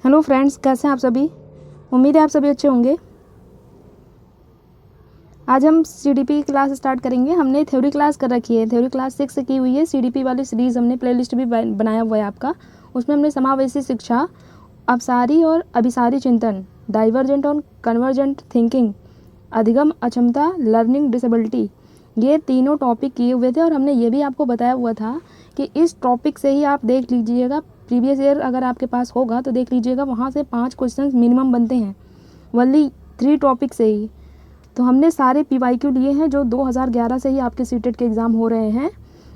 Hello friends, कैसे हैं आप सभी। उम्मीद है आप सभी अच्छे होंगे। आज हम सीडीपी क्लास स्टार्ट करेंगे। हमने थ्योरी क्लास कर रखी है, थ्योरी क्लास 6 से की हुई है। सीडीपी वाली सीरीज़ हमने प्लेलिस्ट भी बनाया हुआ है आपका। उसमें हमने समावेशी शिक्षा, अपसारी और अभिसारी चिंतन, डाइवर्जेंट और कन्वर्जेंट थिंकिंग, अधिगम अक्षमता, लर्निंग डिसेबिलिटी, ये तीनों टॉपिक किए हुए थे। और हमने ये भी आपको बताया हुआ था कि इस टॉपिक से ही आप देख लीजिएगा, प्रीवियस ईयर अगर आपके पास होगा तो देख लीजिएगा, वहाँ से 5 क्वेश्चन मिनिमम बनते हैं वनली 3 टॉपिक से ही। तो हमने सारे पीवाईक्यू लिए हैं जो 2011 से ही आपके सीटेट के एग्ज़ाम हो रहे हैं।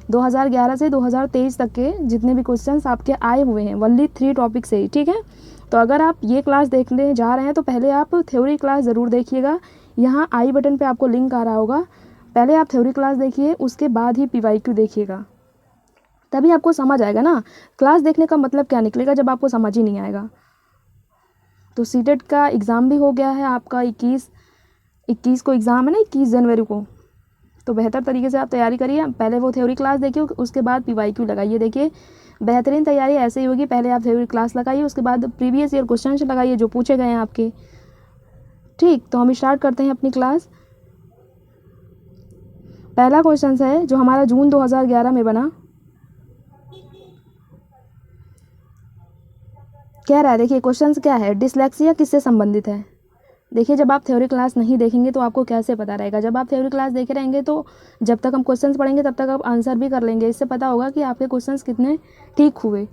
2011 से 2023 तक के जितने भी क्वेश्चंस आपके आए हुए हैं वनली 3 टॉपिक से ही, ठीक है। तो अगर आप ये क्लास देखने जा रहे हैं तो पहले आप थ्योरी क्लास ज़रूर देखिएगा। यहाँ आई बटन पे आपको लिंक आ रहा होगा, पहले आप थ्योरी क्लास देखिए, उसके बाद ही पीवाईक्यू देखिएगा, तभी आपको समझ आएगा ना। क्लास देखने का मतलब क्या निकलेगा जब आपको समझ ही नहीं आएगा। तो सीटेट का एग्ज़ाम भी हो गया है आपका, 21 को एग्ज़ाम है ना, 21 जनवरी को। तो बेहतर तरीके से आप तैयारी करिए। पहले वो थ्योरी क्लास देखिए, उसके बाद पीवाईक्यू लगाइए। देखिए बेहतरीन तैयारी ऐसे ही होगी, पहले आप थ्योरी क्लास लगाइए, उसके बाद प्रीवियस ईयर क्वेश्चन लगाइए जो पूछे गए हैं आपके। ठीक, तो हम स्टार्ट करते हैं अपनी क्लास। पहला क्वेश्चन है जो हमारा जून 2011 में बना, कह रहा है, देखिए क्वेश्चन क्या है, डिसलेक्सिया किससे संबंधित है। देखिए जब आप थ्योरी क्लास नहीं देखेंगे तो आपको कैसे पता रहेगा। जब आप थ्योरी क्लास देखे रहेंगे तो जब तक हम क्वेश्चंस पढ़ेंगे तब तक आप आंसर भी कर लेंगे। इससे पता होगा कि आपके क्वेश्चंस कितने ठीक हुए,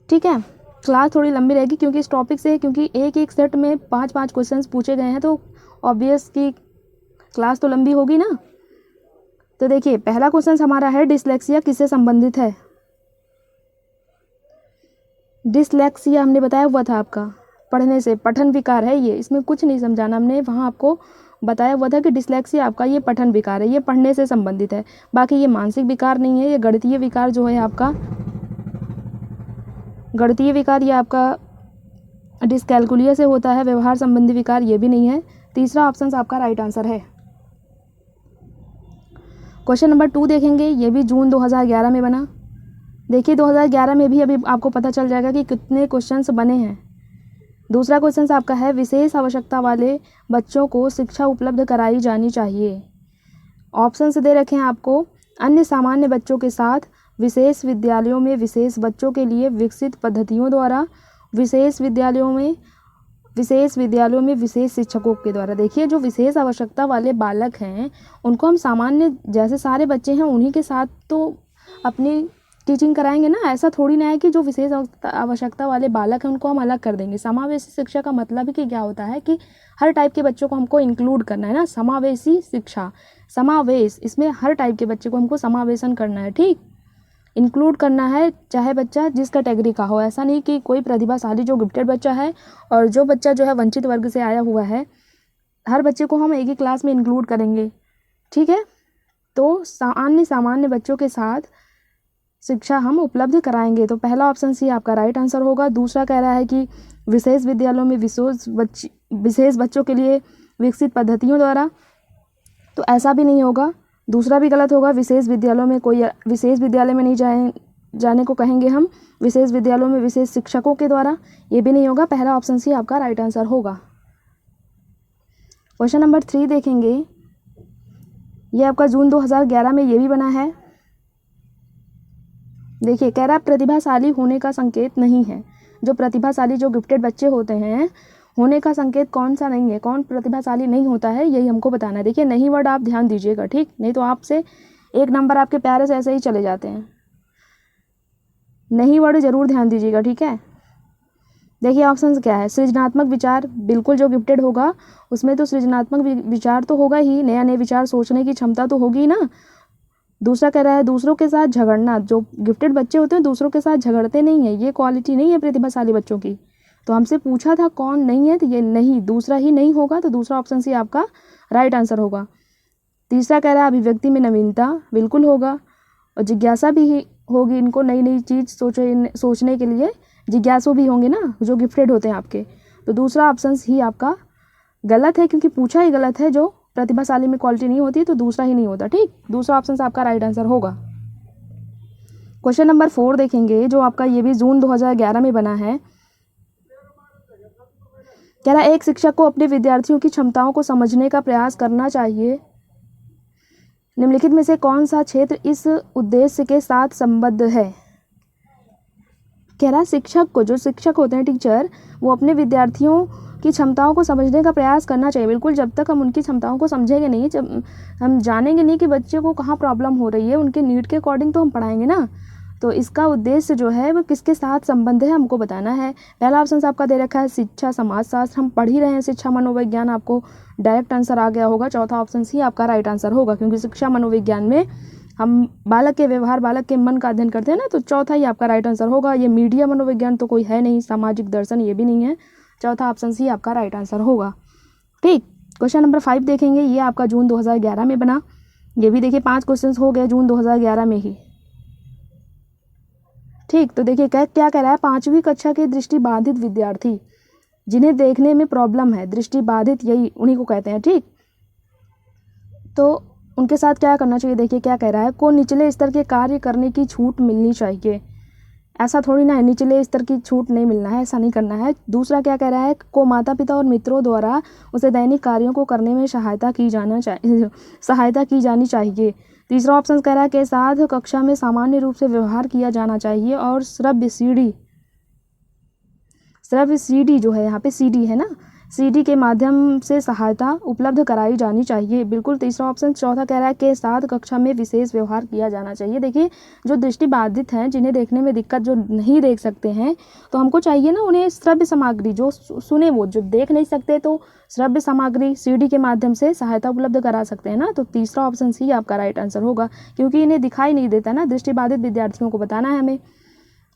ठीक है। क्लास थोड़ी लंबी रहेगी क्योंकि इस टॉपिक से, क्योंकि एक एक सेट में 5-5 क्वेश्चंस पूछे गए हैं, तो ऑब्वियस की क्लास तो लंबी होगी ना। तो देखिए पहला क्वेश्चन हमारा है, डिसलेक्सिया किससे संबंधित है। डिसलेक्सिया हमने बताया हुआ था आपका, पढ़ने से, पठन विकार है ये, इसमें कुछ नहीं समझाना। हमने वहाँ आपको बताया हुआ था कि डिसलेक्सिया आपका ये पठन विकार है, ये पढ़ने से संबंधित है। बाकी ये मानसिक विकार नहीं है, ये गणितीय विकार जो है आपका, गणितीय विकार ये आपका डिसकैलकुलिया से होता है। व्यवहार संबंधी विकार ये भी नहीं है। तीसरा ऑप्शन आपका राइट आंसर है। क्वेश्चन नंबर 2 देखेंगे, ये भी जून 2011 में बना। देखिए 2011 में भी अभी आपको पता चल जाएगा कि कितने क्वेश्चंस बने हैं। दूसरा क्वेश्चन आपका है, विशेष आवश्यकता वाले बच्चों को शिक्षा उपलब्ध कराई जानी चाहिए। ऑप्शंस दे रखे हैं आपको, अन्य सामान्य बच्चों के साथ, विशेष विद्यालयों में विशेष बच्चों के लिए विकसित पद्धतियों द्वारा, विशेष विद्यालयों में विशेष शिक्षकों के द्वारा। देखिए जो विशेष आवश्यकता वाले बालक हैं उनको हम सामान्य जैसे सारे बच्चे हैं उन्हीं के साथ तो अपनी टीचिंग कराएंगे ना। ऐसा थोड़ी ना है कि जो विशेष आवश्यकता वाले बालक हैं उनको हम अलग कर देंगे। समावेशी शिक्षा का मतलब ही कि क्या होता है कि हर टाइप के बच्चों को हमको इंक्लूड करना है ना। समावेशी शिक्षा, समावेश, इसमें हर टाइप के बच्चे को हमको समावेशन करना है, ठीक, इंक्लूड करना है, चाहे बच्चा जिस कैटेगरी का हो। ऐसा नहीं कि कोई प्रतिभाशाली जो गिफ्टेड बच्चा है और जो बच्चा जो है वंचित वर्ग से आया हुआ है, हर बच्चे को हम एक ही क्लास में इंक्लूड करेंगे, ठीक है। तो सामान्य बच्चों के साथ शिक्षा हम उपलब्ध कराएंगे। तो पहला ऑप्शन सी आपका राइट आंसर होगा। दूसरा कह रहा है कि विशेष विद्यालयों में विशेष बच्चों के लिए विकसित पद्धतियों द्वारा, तो ऐसा भी नहीं होगा, दूसरा भी गलत होगा। विशेष विद्यालयों में कोई विशेष विद्यालय में नहीं जाने को कहेंगे हम, विशेष विद्यालयों में विशेष शिक्षकों के द्वारा, ये भी नहीं होगा। पहला ऑप्शन सी आपका राइट आंसर होगा। क्वेश्चन नंबर 3 देखेंगे, ये आपका जून 2011 में ये भी बना है। देखिए कह रहा है प्रतिभाशाली होने का संकेत नहीं है। जो प्रतिभाशाली जो गिफ्टेड बच्चे होते हैं होने का संकेत कौन सा नहीं है, कौन प्रतिभाशाली नहीं होता है, यही हमको बताना है। देखिए नहीं वर्ड आप ध्यान दीजिएगा, ठीक, नहीं तो आपसे 1 नंबर आपके प्यारे से ऐसे ही चले जाते हैं। नहीं वर्ड जरूर ध्यान दीजिएगा, ठीक है। देखिए ऑप्शन क्या है, सृजनात्मक विचार, बिल्कुल जो गिफ्टेड होगा उसमें तो सृजनात्मक विचार तो होगा ही, नया नए विचार सोचने की क्षमता तो होगी ना। दूसरा कह रहा है दूसरों के साथ झगड़ना, जो गिफ्टेड बच्चे होते हैं दूसरों के साथ झगड़ते नहीं है, ये क्वालिटी नहीं है प्रतिभाशाली बच्चों की। तो हमसे पूछा था कौन नहीं है, तो ये नहीं, दूसरा ही नहीं होगा, तो दूसरा ऑप्शन सी आपका राइट आंसर होगा। तीसरा कह रहा है अभिव्यक्ति में नवीनता, बिल्कुल होगा, और जिज्ञासा भी होगी, इनको नई नई चीज़ सोचने के लिए जिज्ञासु भी होंगे ना जो गिफ्टेड होते हैं आपके। तो दूसरा ऑप्शन ही आपका गलत है क्योंकि पूछा ही गलत है। जो प्रतिभाशाली में क्वालिटी नहीं होती तो दूसरा ही नहीं होता, ठीक, दूसरा ऑप्शन आपका राइट आंसर होगा। क्वेश्चन नंबर 4 देखेंगे, जो आपका ये भी जून 2011 में बना है। कह रहा है एक शिक्षक को अपने विद्यार्थियों की क्षमताओं को समझने का प्रयास करना चाहिए। निम्नलिखित में से कौन सा क्षेत्र इस उद्देश्य के साथ संबद्ध है। कह रहा है शिक्षक को, जो शिक्षक होते हैं टीचर, वो अपने विद्यार्थियों की क्षमताओं को समझने का प्रयास करना चाहिए। बिल्कुल, जब तक हम उनकी क्षमताओं को समझेंगे नहीं, जब हम जानेंगे नहीं कि बच्चे को कहाँ प्रॉब्लम हो रही है, उनके नीड के अकॉर्डिंग तो हम पढ़ाएंगे ना। तो इसका उद्देश्य जो है वो किसके साथ संबंध है हमको बताना है। पहला ऑप्शन आपका दे रखा है शिक्षा समाजशास्त्र, हम पढ़ ही रहे हैं शिक्षा मनोविज्ञान, आपको डायरेक्ट आंसर आ गया होगा। चौथा ऑप्शन ही आपका राइट आंसर होगा, क्योंकि शिक्षा मनोविज्ञान में हम बालक के व्यवहार, बालक के मन का अध्ययन करते हैं ना, तो चौथा ही आपका राइट आंसर होगा। ये मीडिया मनोविज्ञान तो कोई है नहीं, सामाजिक दर्शन ये भी नहीं है, चौथा ऑप्शन ही आपका राइट आंसर होगा। ठीक, क्वेश्चन नंबर 5 देखेंगे। ये आपका जून 2011 में बना। ये भी देखिए 5 क्वेश्चन हो गए जून 2011 में ही। ठीक, तो देखिए क्या कह रहा है, 5वीं कक्षा के दृष्टिबाधित विद्यार्थी जिन्हें देखने में प्रॉब्लम है, दृष्टिबाधित यही उन्हीं को कहते हैं। ठीक, तो उनके साथ क्या करना चाहिए, देखिए क्या कह रहा है, को निचले स्तर के कार्य करने की छूट मिलनी चाहिए। ऐसा थोड़ी ना है, निचले स्तर की छूट नहीं मिलना है, ऐसा नहीं करना है। दूसरा क्या कह रहा है, को माता पिता और मित्रों द्वारा उसे दैनिक कार्यों को करने में सहायता की जानी चाहिए। तीसरा ऑप्शन कह रहा है के साथ कक्षा में सामान्य रूप से व्यवहार किया जाना चाहिए और श्रव्य सीडी जो है, यहाँ पे सीडी है ना, सीडी के माध्यम से सहायता उपलब्ध कराई जानी चाहिए। बिल्कुल तीसरा ऑप्शन। चौथा कह रहा है के साथ कक्षा में विशेष व्यवहार किया जाना चाहिए। देखिए जो दृष्टिबाधित हैं, जिन्हें देखने में दिक्कत, जो नहीं देख सकते हैं, तो हमको चाहिए ना उन्हें श्रव्य सामग्री, जो सुने, वो जो देख नहीं सकते तो श्रव्य सामग्री सीडी के माध्यम से सहायता उपलब्ध करा सकते हैं ना। तो तीसरा ऑप्शन ही आपका राइट आंसर होगा, क्योंकि इन्हें दिखाई नहीं देता ना, दृष्टिबाधित विद्यार्थियों को बताना है हमें।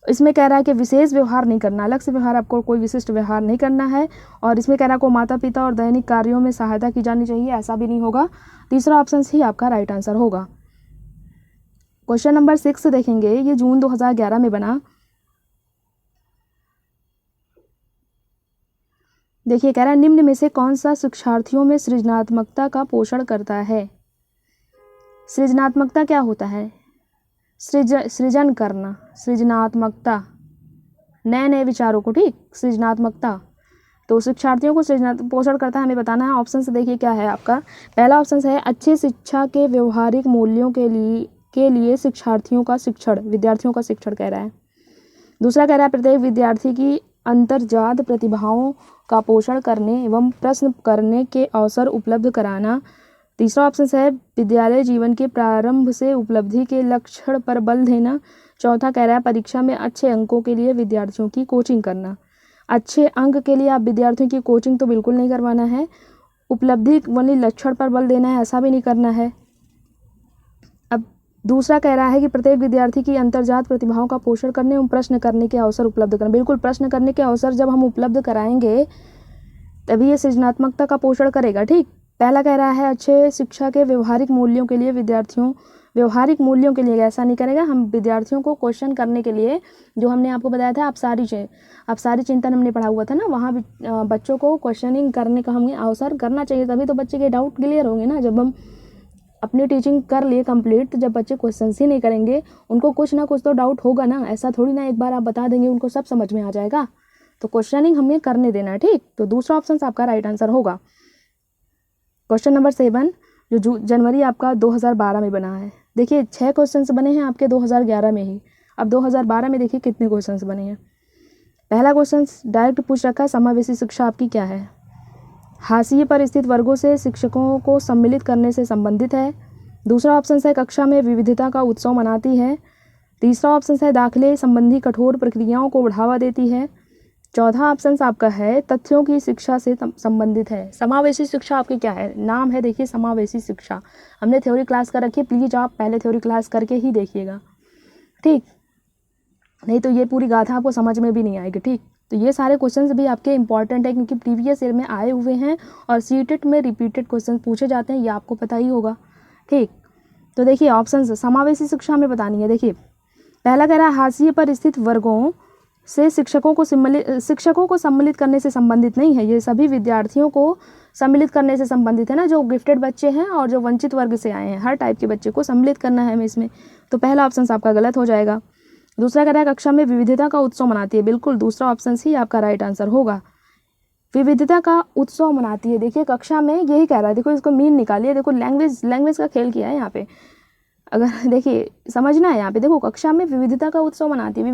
इसमें कह रहा है कि विशेष व्यवहार नहीं करना, अलग से व्यवहार, आपको कोई विशिष्ट व्यवहार नहीं करना है। और इसमें कह रहा है को माता पिता और दैनिक कार्यों में सहायता की जानी चाहिए, ऐसा भी नहीं होगा। तीसरा ऑप्शन ही आपका राइट आंसर होगा। क्वेश्चन नंबर 6 देखेंगे। ये जून 2011 में बना। देखिए कह रहा है निम्न में से कौन सा शिक्षार्थियों में सृजनात्मकता का पोषण करता है। सृजनात्मकता क्या होता है, सृजन करना, सृजनात्मकता, नए नए विचारों को। ठीक, सृजनात्मकता तो शिक्षार्थियों को सृजनात्मक पोषण करता है, हमें बताना है। ऑप्शन से देखिए क्या है आपका। पहला ऑप्शन है अच्छी शिक्षा के व्यवहारिक मूल्यों के लिए शिक्षार्थियों का शिक्षण, विद्यार्थियों का शिक्षण कह रहा है। दूसरा कह रहा है प्रत्येक विद्यार्थी की अंतर्जात प्रतिभाओं का पोषण करने एवं प्रश्न करने के अवसर उपलब्ध कराना। तीसरा ऑप्शन है विद्यालय जीवन के प्रारंभ से उपलब्धि के लक्षण पर बल देना। चौथा कह रहा है परीक्षा में अच्छे अंकों के लिए विद्यार्थियों की कोचिंग करना। अच्छे अंक के लिए आप विद्यार्थियों की कोचिंग तो बिल्कुल नहीं करवाना है, उपलब्धि वाली लक्षण पर बल देना है, ऐसा भी नहीं करना है। अब दूसरा कह रहा है कि प्रत्येक विद्यार्थी की अंतर्जात प्रतिभाओं का पोषण करने एवं प्रश्न करने के अवसर उपलब्ध करना। बिल्कुल, प्रश्न करने के अवसर जब हम उपलब्ध कराएंगे तभी ये सृजनात्मकता का पोषण करेगा। ठीक, पहला कह रहा है अच्छे शिक्षा के व्यवहारिक मूल्यों के लिए व्यवहारिक मूल्यों के लिए ऐसा नहीं करेगा, हम विद्यार्थियों को क्वेश्चन करने के लिए, जो हमने आपको बताया था आप सारी चिंतन हमने पढ़ा हुआ था ना, वहाँ भी बच्चों को क्वेश्चनिंग करने का हमें अवसर करना चाहिए, तभी तो बच्चे के डाउट क्लियर होंगे ना। जब हम अपनी टीचिंग कर लिए कंप्लीट, तो जब बच्चे क्वेश्चन ही नहीं करेंगे, उनको कुछ ना कुछ तो डाउट होगा ना, ऐसा थोड़ी ना एक बार आप बता देंगे उनको सब समझ में आ जाएगा। तो क्वेश्चनिंग हमें करने देना है। ठीक, तो दूसरा ऑप्शन आपका राइट आंसर होगा। क्वेश्चन नंबर 7 जो जनवरी आपका 2012 में बना है। देखिए 6 क्वेश्चंस बने हैं आपके 2011 में ही। अब 2012 में देखिए कितने क्वेश्चंस बने हैं। पहला क्वेश्चन डायरेक्ट पूछ रखा है समावेशी शिक्षा आपकी क्या है। हाशिए पर स्थित वर्गों से शिक्षकों को सम्मिलित करने से संबंधित है। दूसरा ऑप्शन है कक्षा में विविधता का उत्सव मनाती है। तीसरा ऑप्शन है दाखिले संबंधी कठोर प्रक्रियाओं को बढ़ावा देती है। चौथा ऑप्शन आपका है तथ्यों की शिक्षा से संबंधित है। समावेशी शिक्षा आपकी क्या है, नाम है देखिए समावेशी शिक्षा। हमने थ्योरी क्लास कर रखी है, प्लीज़ आप पहले थ्योरी क्लास करके ही देखिएगा। ठीक, नहीं तो ये पूरी गाथा आपको समझ में भी नहीं आएगी। ठीक, तो ये सारे क्वेश्चंस भी आपके इंपॉर्टेंट है, क्योंकि प्रीवियस ईयर में आए हुए हैं और सीटेट में रिपीटेड क्वेश्चन पूछे जाते हैं, ये आपको पता ही होगा। ठीक, तो देखिए ऑप्शन समावेशी शिक्षा में बतानी है। देखिए पहला कह रहा है हाशिए पर स्थित वर्गों से शिक्षकों को सम्मिलित करने से संबंधित नहीं है, ये सभी विद्यार्थियों को सम्मिलित करने से संबंधित है ना, जो गिफ्टेड बच्चे हैं और जो वंचित वर्ग से आए हैं, हर टाइप के बच्चे को सम्मिलित करना है हमें इसमें। तो पहला ऑप्शन आपका गलत हो जाएगा। दूसरा कह रहा है कक्षा में विविधता का उत्सव मनाती है, बिल्कुल दूसरा ऑप्शन ही आपका राइट आंसर होगा। विविधता का उत्सव मनाती है। देखिए कक्षा में यही कह रहा है, देखो इसको मीन निकालिए, देखो लैंग्वेज का खेल किया है यहाँ पे। अगर देखिए समझना है यहाँ पे, देखो कक्षा में विविधता का उत्सव मनाती है।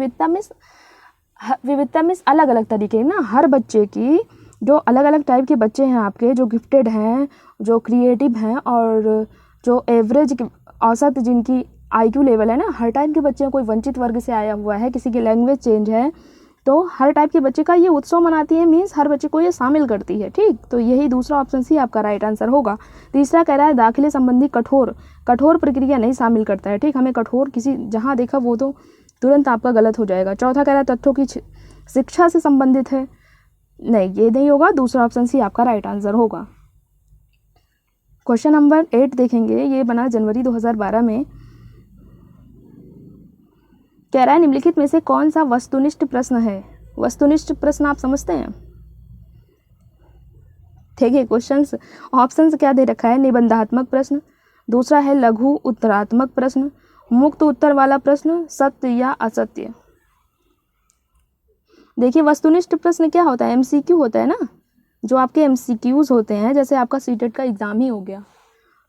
विविधता में अलग अलग तरीके ना, हर बच्चे की जो अलग अलग टाइप के बच्चे हैं आपके, जो गिफ्टेड हैं, जो क्रिएटिव हैं, और जो एवरेज औसत जिनकी IQ लेवल है ना, हर टाइप के बच्चे, कोई वंचित वर्ग से आया हुआ है, किसी की लैंग्वेज चेंज है, तो हर टाइप के बच्चे का ये उत्सव मनाती है, मीन्स हर बच्चे को ये शामिल करती है। ठीक, तो यही दूसरा ऑप्शन ही आपका राइट आंसर होगा। तीसरा कह रहा है दाखिले संबंधी कठोर प्रक्रिया नहीं शामिल करता है। ठीक, हमें कठोर किसी जहाँ देखा वो तो तुरंत आपका गलत हो जाएगा। चौथा कह रहा है तथ्यों की शिक्षा से संबंधित है, नहीं ये नहीं होगा, दूसरा ऑप्शन ही आपका राइट आंसर होगा। क्वेश्चन नंबर 8 देखेंगे, ये बना जनवरी 2012 में। कह रहा है निम्नलिखित में से कौन सा वस्तुनिष्ठ प्रश्न है। वस्तुनिष्ठ प्रश्न आप समझते हैं? देखिए क्वेश्चंस ऑप्शंस क्या दे रखा है, निबंधात्मक प्रश्न, दूसरा है लघु उत्तरात्मक प्रश्न, मुक्त उत्तर वाला प्रश्न, सत्य या असत्य। देखिए वस्तुनिष्ठ प्रश्न क्या होता है, MCQ होता है ना, जो आपके MCQs होते हैं, जैसे आपका सीटेट का एग्जाम ही हो गया,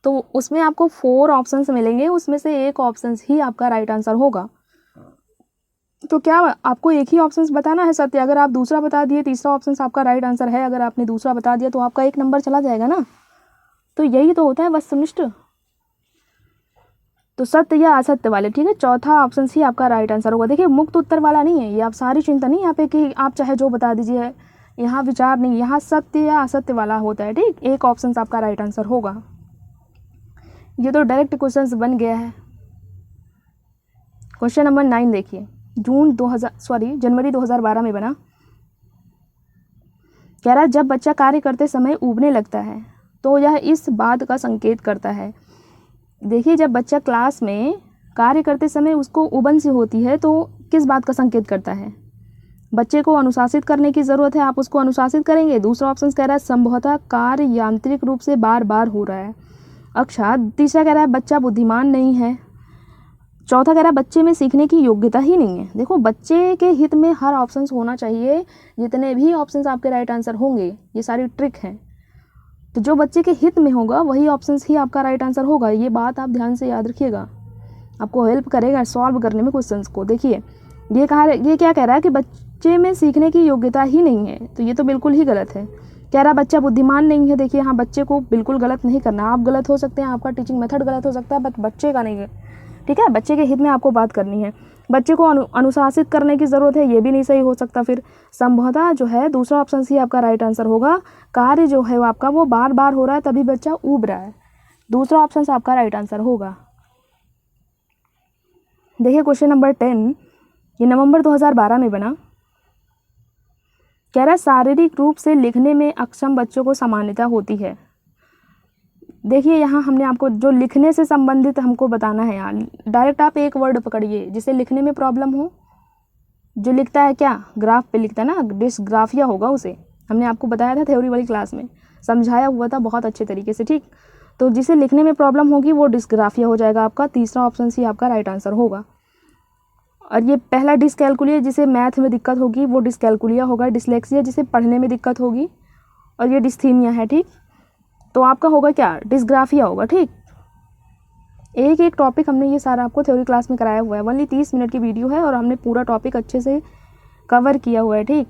तो उसमें आपको 4 ऑप्शंस मिलेंगे, उसमें से एक ऑप्शन ही आपका राइट आंसर होगा। तो क्या आपको एक ही ऑप्शंस बताना है सत्य? अगर आप दूसरा बता दिए, तीसरा ऑप्शन आपका राइट आंसर है, अगर आपने दूसरा बता दिया तो आपका 1 नंबर चला जाएगा ना। तो यही तो होता है वस्तुनिष्ठ। तो सत्य या असत्य वाले, ठीक है, चौथा ऑप्शन ही आपका राइट आंसर होगा। देखिए मुक्त उत्तर वाला नहीं है, ये आप सारी चिंता नहीं यहाँ पे कि आप चाहे जो बता दीजिए, यहाँ विचार नहीं, यहाँ सत्य या असत्य वाला होता है। ठीक, एक ऑप्शन आपका राइट आंसर होगा। ये तो डायरेक्ट क्वेश्चन बन गया है। क्वेश्चन नंबर 9 देखिए, जनवरी 2012 में बना। कह रहा है जब बच्चा कार्य करते समय ऊबने लगता है तो यह इस बात का संकेत करता है। देखिए जब बच्चा क्लास में कार्य करते समय उसको उबन सी होती है तो किस बात का संकेत करता है? बच्चे को अनुशासित करने की ज़रूरत है, आप उसको अनुशासित करेंगे। दूसरा ऑप्शन कह रहा है संभवतः कार्य यांत्रिक रूप से बार बार हो रहा है। अच्छा, तीसरा कह रहा है बच्चा बुद्धिमान नहीं है। चौथा कह रहा है बच्चे में सीखने की योग्यता ही नहीं है। देखो बच्चे के हित में हर ऑप्शन होना चाहिए, जितने भी ऑप्शंस आपके राइट आंसर होंगे, ये सारी ट्रिक है। तो जो बच्चे के हित में होगा वही ऑप्शंस ही आपका राइट आंसर होगा। ये बात आप ध्यान से याद रखिएगा, आपको हेल्प करेगा सॉल्व करने में क्वेश्चंस को। देखिए ये क्या कह रहा है कि बच्चे में सीखने की योग्यता ही नहीं है, तो ये तो बिल्कुल ही गलत है। कह रहा बच्चा बुद्धिमान नहीं है। देखिए हाँ, बच्चे को बिल्कुल गलत नहीं करना, आप गलत हो सकते हैं, आपका टीचिंग मेथड गलत हो सकता है, बट बच्चे का नहीं है। ठीक है, बच्चे के हित में आपको बात करनी है। बच्चे को अनुशासित करने की ज़रूरत है, ये भी नहीं सही हो सकता। फिर संभवतः जो है दूसरा ऑप्शन ही आपका राइट आंसर होगा। कार्य जो है वो आपका वो बार बार हो रहा है तभी बच्चा ऊब रहा है, दूसरा ऑप्शन आपका राइट आंसर होगा। देखिए क्वेश्चन नंबर 10, ये नवंबर 2012 में बना। कह रहा है शारीरिक रूप से लिखने में अक्षम बच्चों को सामान्यता होती है। देखिए यहाँ हमने आपको जो लिखने से संबंधित हमको बताना है, यहाँ डायरेक्ट आप एक वर्ड पकड़िए जिसे लिखने में प्रॉब्लम हो। जो लिखता है क्या, ग्राफ पे लिखता है ना, डिस्ग्राफिया होगा उसे। हमने आपको बताया था थ्योरी वाली क्लास में, समझाया हुआ था बहुत अच्छे तरीके से। ठीक, तो जिसे लिखने में प्रॉब्लम होगी वो डिस्ग्राफिया हो जाएगा आपका, तीसरा ऑप्शन ही आपका राइट आंसर होगा। और ये पहला डिसकैलकुलिया, जिसे मैथ में दिक्कत होगी वो डिसकैलकुलिया होगा। डिसलेक्सिया जिसे पढ़ने में दिक्कत होगी, और ये डिस्थीमिया है। ठीक, तो आपका होगा क्या, डिस्ग्राफिया होगा। ठीक, एक एक टॉपिक हमने ये सारा आपको थ्योरी क्लास में कराया हुआ है। ओनली 30 मिनट की वीडियो है और हमने पूरा टॉपिक अच्छे से कवर किया हुआ है। ठीक,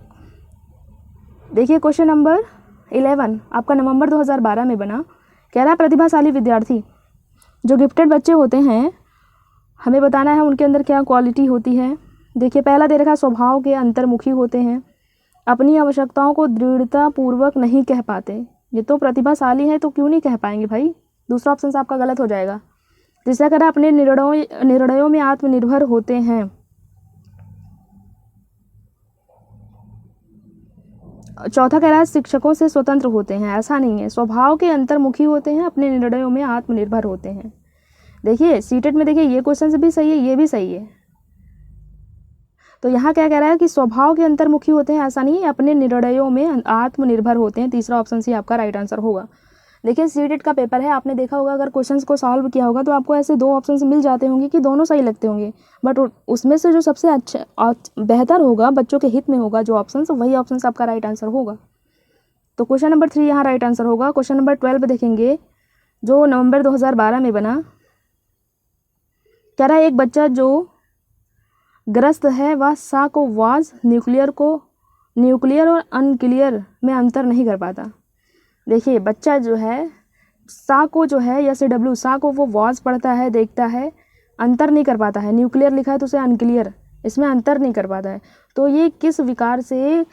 देखिए क्वेश्चन नंबर 11 आपका नवंबर 2012 में बना। कह रहा है प्रतिभाशाली विद्यार्थी, जो गिफ्टेड बच्चे होते हैं, हमें बताना है उनके अंदर क्या क्वालिटी होती है। देखिए पहला दे रखा है स्वभाव के अंतर्मुखी होते हैं, अपनी आवश्यकताओं को दृढ़तापूर्वक नहीं कह पाते। ये तो प्रतिभाशाली है तो क्यों नहीं कह पाएंगे भाई, दूसरा ऑप्शन आपका गलत हो जाएगा। तीसरा कह रहा है अपने निर्णयों में आत्मनिर्भर होते हैं। चौथा कह रहा है शिक्षकों से स्वतंत्र होते हैं। ऐसा नहीं है, स्वभाव के अंतर्मुखी होते हैं, अपने निर्णयों में आत्मनिर्भर होते हैं। देखिए सीटेट में देखिए ये क्वेश्चन भी सही है, ये भी सही है। तो यहाँ क्या कह रहा है कि स्वभाव के अंतर्मुखी होते हैं, ऐसा नहीं है, अपने निर्णयों में आत्मनिर्भर होते हैं, तीसरा ऑप्शन ही आपका राइट आंसर होगा। देखिए सीटेट का पेपर है, आपने देखा होगा, अगर क्वेश्चंस को सॉल्व किया होगा तो आपको ऐसे 2 ऑप्शन मिल जाते होंगे कि दोनों सही लगते होंगे, बट उसमें से जो सबसे अच्छा बेहतर होगा, बच्चों के हित में होगा जो ऑप्शन, वही ऑप्शन आपका राइट आंसर होगा। तो क्वेश्चन नंबर 3 यहाँ राइट आंसर होगा। क्वेश्चन नंबर 12 देखेंगे जो नवंबर 2012 में बना। कह रहा है एक बच्चा जो ग्रस्त है वह सा को वाज न्यूक्लियर और अनक्लियर में अंतर नहीं कर पाता। देखिए बच्चा जो है सा को जो है या से डब्ल्यू सा को वो वाज पढ़ता है, देखता है, अंतर नहीं कर पाता है। न्यूक्लियर लिखा है तो उसे अनक्लियर, इसमें अंतर नहीं कर पाता है। तो ये किस विकार से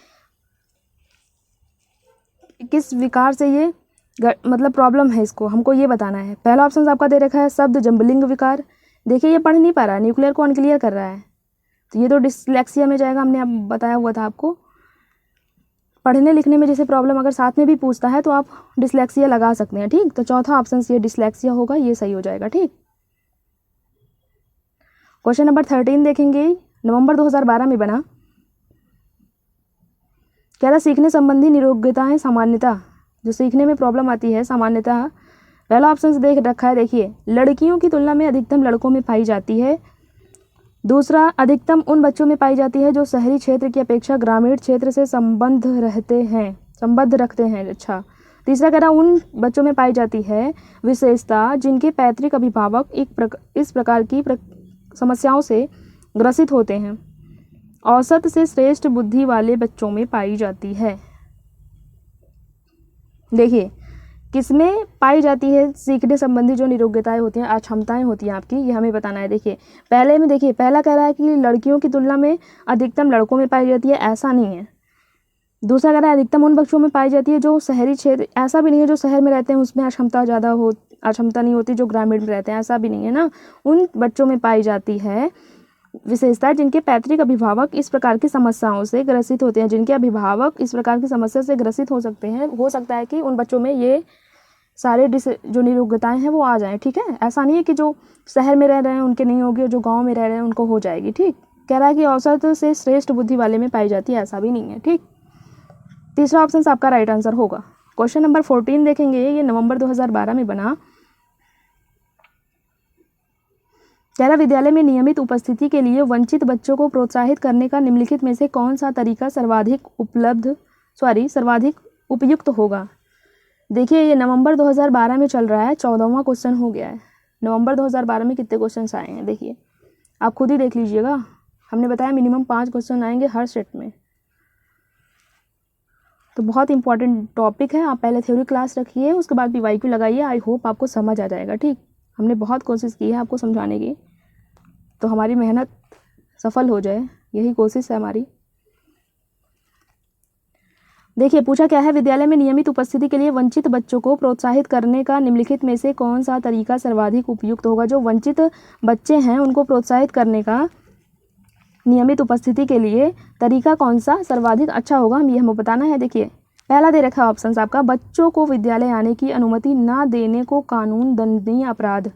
ये मतलब प्रॉब्लम है, इसको हमको ये बताना है। पहला ऑप्शन आपका दे रखा है शब्द जम्बलिंग विकार। देखिए ये पढ़ नहीं पा रहा है, न्यूक्लियर को अनक्लियर कर रहा है, तो ये तो डिसलेक्सिया में जाएगा। हमने अब बताया हुआ था आपको, पढ़ने लिखने में जैसे प्रॉब्लम अगर साथ में भी पूछता है तो आप डिसलेक्सिया लगा सकते हैं। ठीक, तो चौथा ऑप्शन ये डिसलेक्सिया होगा, ये सही हो जाएगा। ठीक, क्वेश्चन नंबर 13 देखेंगे, नवंबर 2012 में बना। कह रहा सीखने संबंधी निरोग्यताएं सामान्यतः, जो सीखने में प्रॉब्लम आती है सामान्यतः, पहला ऑप्शन देख रखा है। देखिए लड़कियों की तुलना में अधिकतम लड़कों में पाई जाती है। दूसरा, अधिकतम उन बच्चों में पाई जाती है जो शहरी क्षेत्र की अपेक्षा ग्रामीण क्षेत्र से संबंध रखते हैं। अच्छा, तीसरा कह रहा उन बच्चों में पाई जाती है विशेषता जिनके पैतृक अभिभावक इस प्रकार की समस्याओं से ग्रसित होते हैं, औसत से श्रेष्ठ बुद्धि वाले बच्चों में पाई जाती है। देखिए किसमें पाई जाती है सीखने संबंधी जो निरोग्यताएं होती हैं, अक्षमताएं होती हैं आपकी, ये हमें बताना है। देखिए पहले में, देखिए पहला कह रहा है कि लड़कियों की तुलना में अधिकतम लड़कों में पाई जाती है, ऐसा नहीं है। दूसरा कह रहा है अधिकतम उन बच्चों में पाई जाती है जो शहरी क्षेत्र, ऐसा भी नहीं है जो शहर में रहते हैं उसमें अक्षमता नहीं होती जो ग्रामीण में रहते हैं, ऐसा भी नहीं है ना। उन बच्चों में पाई जाती है विशेषता जिनके पैतृक अभिभावक इस प्रकार की समस्याओं से ग्रसित होते हैं, जिनके अभिभावक इस प्रकार की समस्या से ग्रसित हो सकते हैं। हो सकता है कि उन बच्चों में ये सारे जो निरोग्यताएं हैं वो आ जाएं। ठीक है, ऐसा नहीं है कि जो शहर में रह रहे हैं उनके नहीं होगी और जो गाँव में रह रहे हैं उनको हो जाएगी। ठीक, कह रहा है कि औसत से श्रेष्ठ बुद्धि वाले में पाई जाती है, ऐसा भी नहीं है। ठीक, तीसरा ऑप्शन आपका राइट आंसर होगा। क्वेश्चन नंबर 14 देखेंगे, ये नवंबर 2012 में बना। कह रहा विद्यालय में नियमित उपस्थिति के लिए वंचित बच्चों को प्रोत्साहित करने का निम्नलिखित में से कौन सा तरीका सर्वाधिक उपयुक्त होगा। देखिए ये नवंबर 2012 में चल रहा है, 14वां क्वेश्चन हो गया है। नवंबर 2012 में कितने क्वेश्चन आए हैं देखिए, आप खुद ही देख लीजिएगा। हमने बताया मिनिमम 5 क्वेश्चन आएंगे हर सेट में, तो बहुत इंपॉर्टेंट टॉपिक है। आप पहले थ्योरी क्लास रखिए, उसके बाद पीवाईक्यू लगाइए। आई होप आपको समझ आ जाएगा। ठीक, हमने बहुत कोशिश की है आपको समझाने की, तो हमारी मेहनत सफल हो जाए, यही कोशिश है हमारी। देखिए पूछा क्या है, विद्यालय में नियमित उपस्थिति के लिए वंचित बच्चों को प्रोत्साहित करने का निम्नलिखित में से कौन सा तरीका सर्वाधिक उपयुक्त होगा। जो वंचित बच्चे हैं उनको प्रोत्साहित करने का नियमित उपस्थिति के लिए तरीका कौन सा सर्वाधिक अच्छा होगा, हमें बताना है। देखिए पहला दे रखा है ऑप्शन आपका, बच्चों को विद्यालय आने की अनुमति ना देने को कानून दंडनीय अपराध,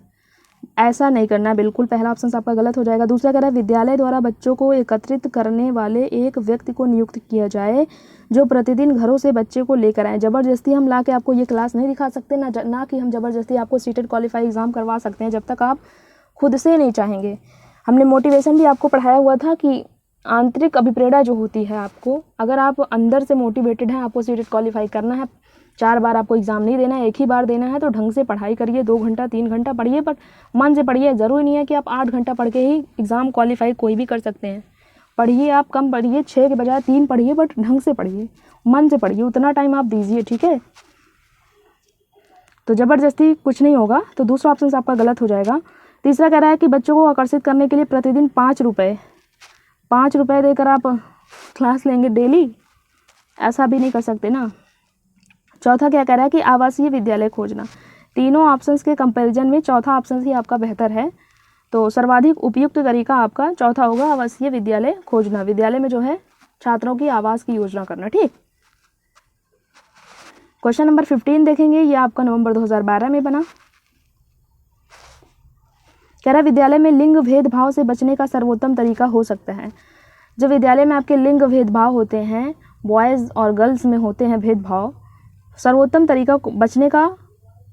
ऐसा नहीं करना, बिल्कुल पहला ऑप्शन आपका गलत हो जाएगा। दूसरा कह रहा है विद्यालय द्वारा बच्चों को एकत्रित करने वाले एक व्यक्ति को नियुक्त किया जाए जो प्रतिदिन घरों से बच्चे को लेकर आए। जबरदस्ती हम ला के आपको ये क्लास नहीं दिखा सकते, ना कि हम जबरदस्ती आपको सीटेट क्वालिफाई एग्जाम करवा सकते हैं जब तक आप खुद से नहीं चाहेंगे। हमने मोटिवेशन भी आपको पढ़ाया हुआ था कि आंतरिक अभिप्रेरणा जो होती है आपको, अगर आप अंदर से मोटिवेटेड हैं, आपको सीटेट क्वालिफाई करना है, 4 बार आपको एग्ज़ाम नहीं देना है, एक ही बार देना है, तो ढंग से पढ़ाई करिए, 2 घंटा 3 घंटा पढ़िए, बट मन से पढ़िए। ज़रूरी नहीं है कि आप 8 घंटा पढ़ के ही एग्ज़ाम क्वालिफाई कोई भी कर सकते हैं। पढ़िए, आप कम पढ़िए, 6 के बजाय 3 पढ़िए, बट ढंग से पढ़िए, मन से पढ़िए, उतना टाइम आप दीजिए। ठीक है, तो ज़बरदस्ती कुछ नहीं होगा, तो दूसरा ऑप्शन आपका गलत हो जाएगा। तीसरा कह रहा है कि बच्चों को आकर्षित करने के लिए प्रतिदिन 5 रुपये देकर आप क्लास लेंगे डेली, ऐसा भी नहीं कर सकते ना। चौथा क्या कह रहा है कि आवासीय विद्यालय खोजना। तीनों ऑप्शंस के कंपैरिजन में चौथा ऑप्शन ही आपका बेहतर है, तो सर्वाधिक उपयुक्त तरीका आपका चौथा होगा, आवासीय विद्यालय खोजना, विद्यालय में जो है छात्रों की आवास की योजना करना। ठीक, क्वेश्चन नंबर 15 देखेंगे, ये आपका नवंबर 2012 में बना। कह रहा है विद्यालय में लिंग भेदभाव से बचने का सर्वोत्तम तरीका हो सकता है। जो विद्यालय में आपके लिंग भेदभाव होते हैं, बॉयज़ और गर्ल्स में होते हैं भेदभाव, सर्वोत्तम तरीका बचने का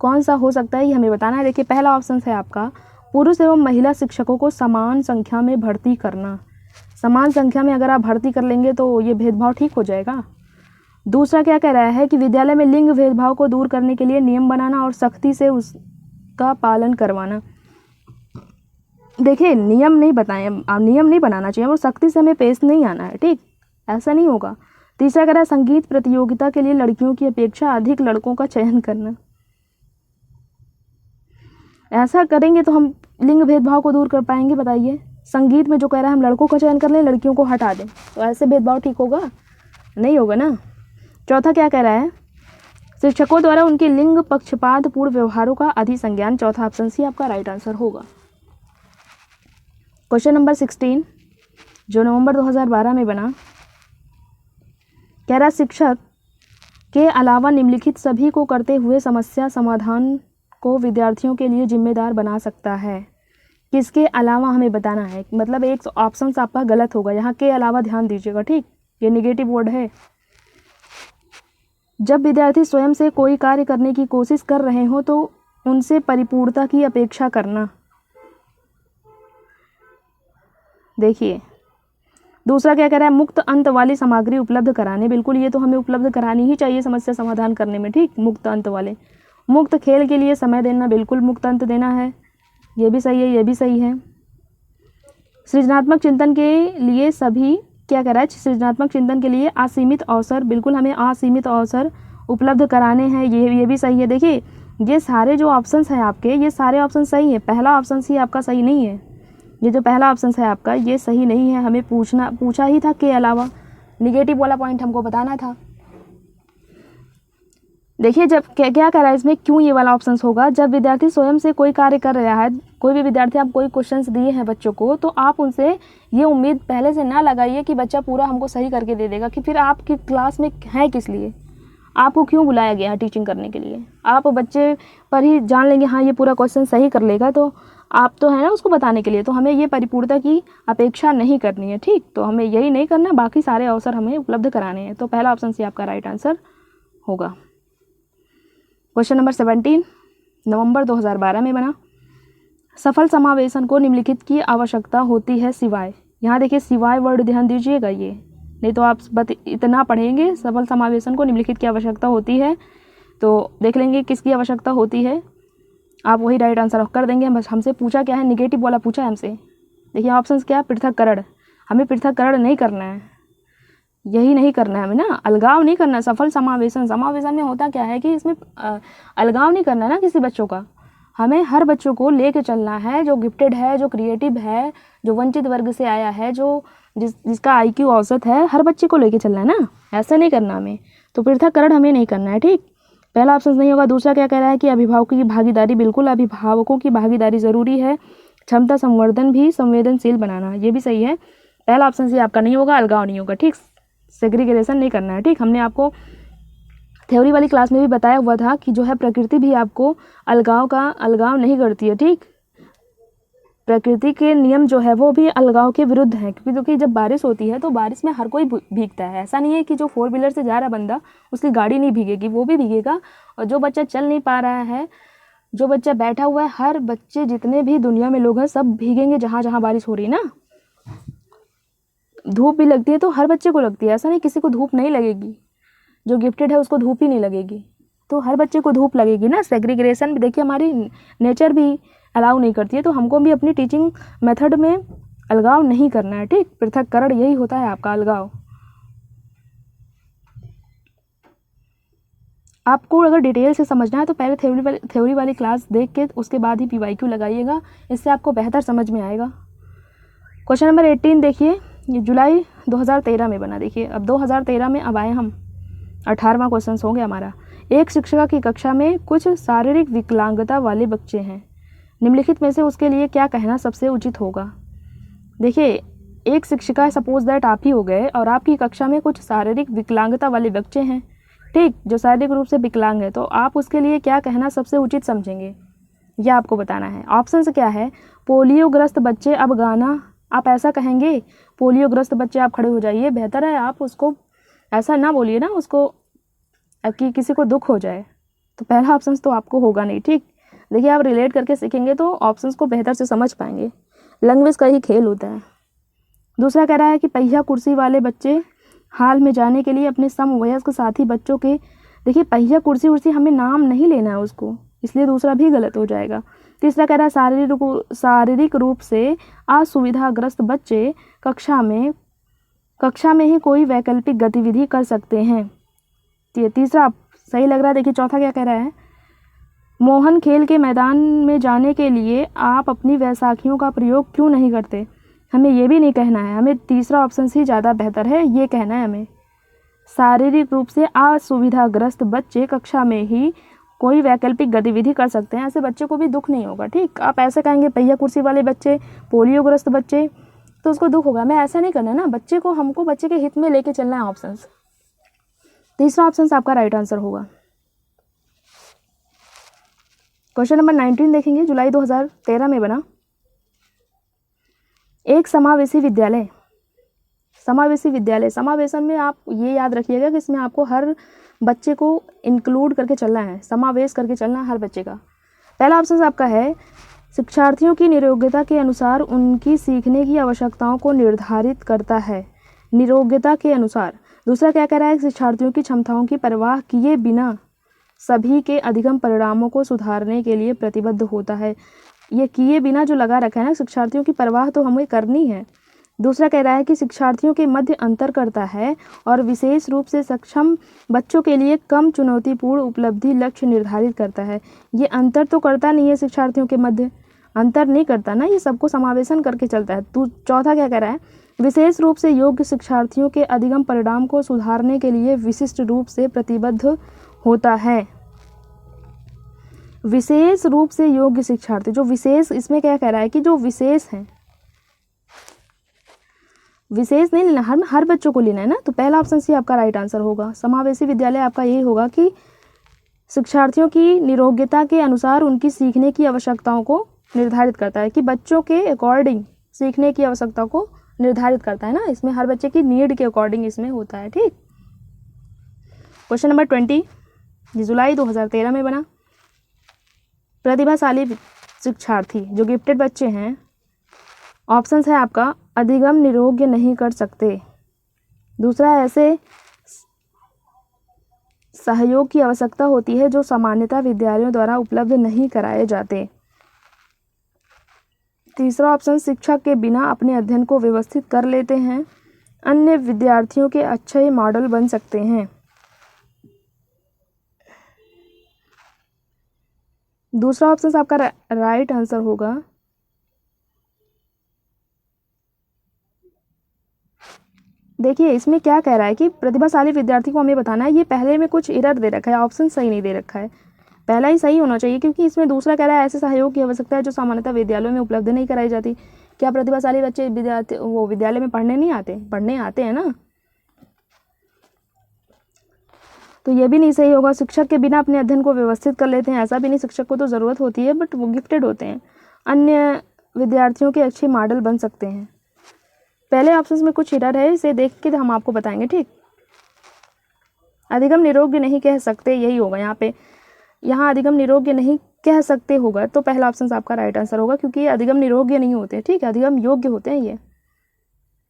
कौन सा हो सकता है, ये हमें बताना है। देखिए पहला ऑप्शन है आपका, पुरुष एवं महिला शिक्षकों को समान संख्या में भर्ती करना। समान संख्या में अगर आप भर्ती कर लेंगे तो ये भेदभाव ठीक हो जाएगा। दूसरा क्या कह रहा है कि विद्यालय में लिंग भेदभाव को दूर करने के लिए नियम बनाना और सख्ती से उसका पालन करवाना। देखिए नियम नहीं बताएं, नियम नहीं बनाना चाहिए और सख्ती से हमें पेश नहीं आना है, ठीक, ऐसा नहीं होगा। तीसरा कह रहा है संगीत प्रतियोगिता के लिए लड़कियों की अपेक्षा अधिक लड़कों का चयन करना। ऐसा करेंगे तो हम लिंग भेदभाव को दूर कर पाएंगे, बताइए। संगीत में जो कह रहा है हम लड़कों का चयन कर लें, लड़कियों को हटा दें, तो ऐसे भेदभाव ठीक होगा? नहीं होगा ना। चौथा क्या कह रहा है, शिक्षकों द्वारा उनके लिंग पक्षपात पूर्ण व्यवहारों का अधिसंज्ञान। चौथा ऑप्शन सी आपका राइट आंसर होगा। क्वेश्चन नंबर 16 जो नवंबर 2012 में बना, कह रहा शिक्षक के अलावा निम्नलिखित सभी को करते हुए समस्या समाधान को विद्यार्थियों के लिए जिम्मेदार बना सकता है। किसके अलावा हमें बताना है, मतलब एक ऑप्शन आपका गलत होगा, यहाँ के अलावा ध्यान दीजिएगा, ठीक, ये निगेटिव वर्ड है। जब विद्यार्थी स्वयं से कोई कार्य करने की कोशिश कर रहे हो तो उनसे परिपूर्णता की अपेक्षा करना। देखिए दूसरा क्या कह रहा है, मुक्त अंत वाली सामग्री उपलब्ध कराने। बिल्कुल ये तो हमें उपलब्ध करानी ही चाहिए समस्या समाधान करने में, ठीक, मुक्त अंत वाले। मुक्त खेल के लिए समय देना, बिल्कुल मुक्त अंत देना है, ये भी सही है, ये भी सही है। सृजनात्मक चिंतन के लिए सभी, क्या कह रहा है, सृजनात्मक चिंतन के लिए असीमित अवसर, बिल्कुल हमें असीमित अवसर उपलब्ध कराने हैं, ये भी सही है। देखिए ये सारे जो ऑप्शंस हैं आपके, ये सारे ऑप्शन सही है, पहला ऑप्शन ही आपका सही नहीं है। ये जो पहला ऑप्शन है आपका ये सही नहीं है, हमें पूछा ही था के अलावा, निगेटिव वाला पॉइंट हमको बताना था। देखिए जब क्या कह रहा है इसमें, क्यों ये वाला ऑप्शन होगा, जब विद्यार्थी स्वयं से कोई कार्य कर रहा है, कोई भी विद्यार्थी, आप कोई क्वेश्चंस दिए हैं बच्चों को, तो आप उनसे ये उम्मीद पहले से ना लगाइए कि बच्चा पूरा हमको सही करके दे देगा, कि फिर आपकी क्लास में है किस लिए, आपको क्यों बुलाया गया है टीचिंग करने के लिए। आप बच्चे पर ही जान लेंगे हाँ ये पूरा क्वेश्चन सही कर लेगा, तो आप तो है ना उसको बताने के लिए, तो हमें ये परिपूर्णता की अपेक्षा नहीं करनी है, ठीक, तो हमें यही नहीं करना, बाकी सारे अवसर हमें उपलब्ध कराने हैं। तो पहला ऑप्शन सी आपका राइट आंसर होगा। क्वेश्चन नंबर 17 नवंबर 2012 में बना, सफल समावेशन को निम्नलिखित की आवश्यकता होती है सिवाय। यहाँ देखिए सिवाय वर्ड ध्यान दीजिएगा, ये नहीं तो आप इतना पढ़ेंगे, सफल समावेशन को निम्नलिखित की आवश्यकता होती है, तो देख लेंगे किसकी आवश्यकता होती है, आप वही राइट आंसर कर देंगे। बस हमसे पूछा क्या है, निगेटिव वाला पूछा है हमसे। देखिए ऑप्शंस क्या, पृथक्करण, हमें पृथक्करण नहीं करना है, यही नहीं करना है हमें ना, अलगाव नहीं करना। सफल समावेशन, समावेशन में होता क्या है कि इसमें अलगाव नहीं करना है ना किसी बच्चों का, हमें हर बच्चों को लेके चलना है, जो गिफ्टेड है, जो क्रिएटिव है, जो वंचित वर्ग से आया है, जो जिसका IQ औसत है, हर बच्चे को लेके चलना है ना, ऐसा नहीं करना हमें, तो पृथक्करण हमें नहीं करना है, ठीक, पहला ऑप्शन नहीं होगा। दूसरा क्या कह रहा है कि अभिभावकों की भागीदारी, बिल्कुल अभिभावकों की भागीदारी ज़रूरी है, क्षमता संवर्धन भी संवेदनशील बनाना, ये भी सही है। पहला ऑप्शन सी आपका नहीं होगा, अलगाव नहीं होगा, ठीक, सेग्रीगेशन नहीं करना है, ठीक। हमने आपको थ्योरी वाली क्लास में भी बताया हुआ था कि जो है प्रकृति भी आपको अलगाव नहीं करती है, ठीक, प्रकृति के नियम जो है वो भी अलगाव के विरुद्ध हैं, क्योंकि जब बारिश होती है तो बारिश में हर कोई भीगता है, ऐसा नहीं है कि जो 4 व्हीलर से जा रहा बंदा उसकी गाड़ी नहीं भीगेगी, वो भी भीगेगा, और जो बच्चा चल नहीं पा रहा है, जो बच्चा बैठा हुआ है, हर बच्चे जितने भी दुनिया में लोग हैं सब भीगेंगे जहाँ जहाँ बारिश हो रही है ना। धूप भी लगती है तो हर बच्चे को लगती है, ऐसा नहीं किसी को धूप नहीं लगेगी, जो गिफ्टेड है उसको धूप ही नहीं लगेगी, तो हर बच्चे को धूप लगेगी ना। सेग्रीगेशन भी देखिए हमारी नेचर भी अलाउ नहीं करती है, तो हमको भी अपनी टीचिंग मेथड में अलगाव नहीं करना है, ठीक, पृथक्करण यही होता है आपका अलगाव। आपको अगर डिटेल से समझना है तो पहले थ्योरी वाली क्लास देख के उसके बाद ही PYQ लगाइएगा, इससे आपको बेहतर समझ में आएगा। क्वेश्चन नंबर 18 देखिए, ये जुलाई 2013 में बना। देखिए अब 2013 में अब आए हम, 18वां क्वेश्चन हो गया हमारा। एक शिक्षिका की कक्षा में कुछ शारीरिक विकलांगता वाले बच्चे हैं, निम्नलिखित में से उसके लिए क्या कहना सबसे उचित होगा। देखिए एक शिक्षिका, सपोज दैट आप ही हो गए, और आपकी कक्षा में कुछ शारीरिक विकलांगता वाले बच्चे हैं, ठीक, जो शारीरिक रूप से विकलांग है, तो आप उसके लिए क्या कहना सबसे उचित समझेंगे, यह आपको बताना है। ऑप्शन क्या है, पोलियोग्रस्त बच्चे अब गाना, आप ऐसा कहेंगे पोलियोग्रस्त बच्चे आप खड़े हो जाइए, बेहतर है आप उसको ऐसा ना बोलिए ना उसको कि किसी को दुख हो जाए, तो पहला ऑप्शन तो आपको होगा नहीं, ठीक। देखिए आप रिलेट करके सीखेंगे तो ऑप्शंस को बेहतर से समझ पाएंगे, लैंग्वेज का ही खेल होता है। दूसरा कह रहा है कि पहिया कुर्सी वाले बच्चे हाल में जाने के लिए अपने समवयस्क साथी बच्चों के, देखिए पहिया कुर्सी उर्सी हमें नाम नहीं लेना है उसको, इसलिए दूसरा भी गलत हो जाएगा। तीसरा कह रहा है शारीरिक रूप से असुविधाग्रस्त बच्चे कक्षा में ही कोई वैकल्पिक गतिविधि कर सकते हैं। ये तीसरा सही लग रहा है। देखिए चौथा क्या कह रहा है, मोहन खेल के मैदान में जाने के लिए आप अपनी वैसाखियों का प्रयोग क्यों नहीं करते। हमें ये भी नहीं कहना है, हमें तीसरा ऑप्शन ही ज़्यादा बेहतर है, ये कहना है हमें शारीरिक रूप से असुविधाग्रस्त बच्चे कक्षा में ही कोई वैकल्पिक गतिविधि कर सकते हैं। ऐसे बच्चे को भी दुख नहीं होगा। ठीक, आप ऐसे कहेंगे पहिया कुर्सी वाले बच्चे, पोलियोग्रस्त बच्चे, तो उसको दुख होगा। मैं ऐसा नहीं करना है ना, बच्चे को हमको बच्चे के हित में लेके चलना है। ऑप्शंस, तीसरा ऑप्शन आपका राइट आंसर होगा। क्वेश्चन नंबर 19 देखेंगे, जुलाई 2013 में बना। एक समावेशी विद्यालय, समावेशन में आप ये याद रखिएगा कि इसमें आपको हर बच्चे को इंक्लूड करके चलना है, समावेश करके चलना है हर बच्चे का। पहला ऑप्शन आपका है शिक्षार्थियों की नियोग्यता के अनुसार उनकी सीखने की आवश्यकताओं को निर्धारित करता है, नियोग्यता के अनुसार। दूसरा क्या कह रहा है, शिक्षार्थियों की क्षमताओं की परवाह किए बिना सभी के अधिगम परिणामों को सुधारने के लिए प्रतिबद्ध होता है। ये किए बिना जो लगा रखा है ना, शिक्षार्थियों की परवाह तो हमें करनी है। दूसरा कह रहा है कि शिक्षार्थियों के मध्य अंतर करता है और विशेष रूप से सक्षम बच्चों के लिए कम चुनौतीपूर्ण उपलब्धि लक्ष्य निर्धारित करता है। ये अंतर तो करता नहीं है, शिक्षार्थियों के मध्य अंतर नहीं करता ना, ये सबको समावेशन करके चलता है। तो चौथा क्या कह रहा है, विशेष रूप से योग्य शिक्षार्थियों के अधिगम परिणाम को सुधारने के लिए विशिष्ट रूप से प्रतिबद्ध होता है। विशेष रूप से योग्य शिक्षार्थी, जो विशेष, इसमें क्या कह रहा है कि जो विशेष हैं, विशेष नहीं लेना, हर बच्चों को लेना है ना। तो पहला ऑप्शन सी आपका राइट आंसर होगा। समावेशी विद्यालय आपका यही होगा कि शिक्षार्थियों की नियोग्यता के अनुसार उनकी सीखने की आवश्यकताओं को निर्धारित करता है, कि बच्चों के अकॉर्डिंग सीखने की आवश्यकताओं को निर्धारित करता है ना। इसमें हर बच्चे की नीड के अकॉर्डिंग इसमें होता है। ठीक, क्वेश्चन नंबर 20, जुलाई 2013 में बना। प्रतिभाशाली शिक्षार्थी, जो गिफ्टेड बच्चे हैं, ऑप्शन है आपका अधिगम नियोग्य नहीं कर सकते। दूसरा, ऐसे सहयोग की आवश्यकता होती है जो सामान्यतः विद्यालयों द्वारा उपलब्ध नहीं कराए जाते। तीसरा ऑप्शन, शिक्षक के बिना अपने अध्ययन को व्यवस्थित कर लेते हैं, अन्य विद्यार्थियों के अच्छे मॉडल बन सकते हैं। दूसरा ऑप्शन आपका राइट आंसर होगा। देखिए इसमें क्या कह रहा है कि प्रतिभाशाली विद्यार्थी को हमें बताना है। ये पहले में कुछ एरर दे रखा है, ऑप्शन सही नहीं दे रखा है, पहला ही सही होना चाहिए, क्योंकि इसमें दूसरा कह रहा है ऐसे सहयोग की आवश्यकता है जो सामान्यतः विद्यालयों में उपलब्ध नहीं कराई जाती। क्या प्रतिभाशाली बच्चे विद्यालय में पढ़ने नहीं आते? पढ़ने आते हैं ना, तो ये भी नहीं सही होगा। शिक्षक के बिना अपने अध्ययन को व्यवस्थित कर लेते हैं, ऐसा भी नहीं, शिक्षक को तो ज़रूरत होती है बट वो गिफ्टेड होते हैं। अन्य विद्यार्थियों के अच्छे मॉडल बन सकते हैं। पहले ऑप्शन में कुछ एरर है, इसे देख के हम आपको बताएंगे। ठीक, अधिगम नियोग्य नहीं कह सकते, यही होगा यहाँ पे। यहाँ अधिगम नियोग्य नहीं कह सकते होगा तो पहला ऑप्शन आपका राइट आंसर होगा, क्योंकि ये अधिगम नियोग्य नहीं होते। ठीक है, अधिगम योग्य होते हैं। ये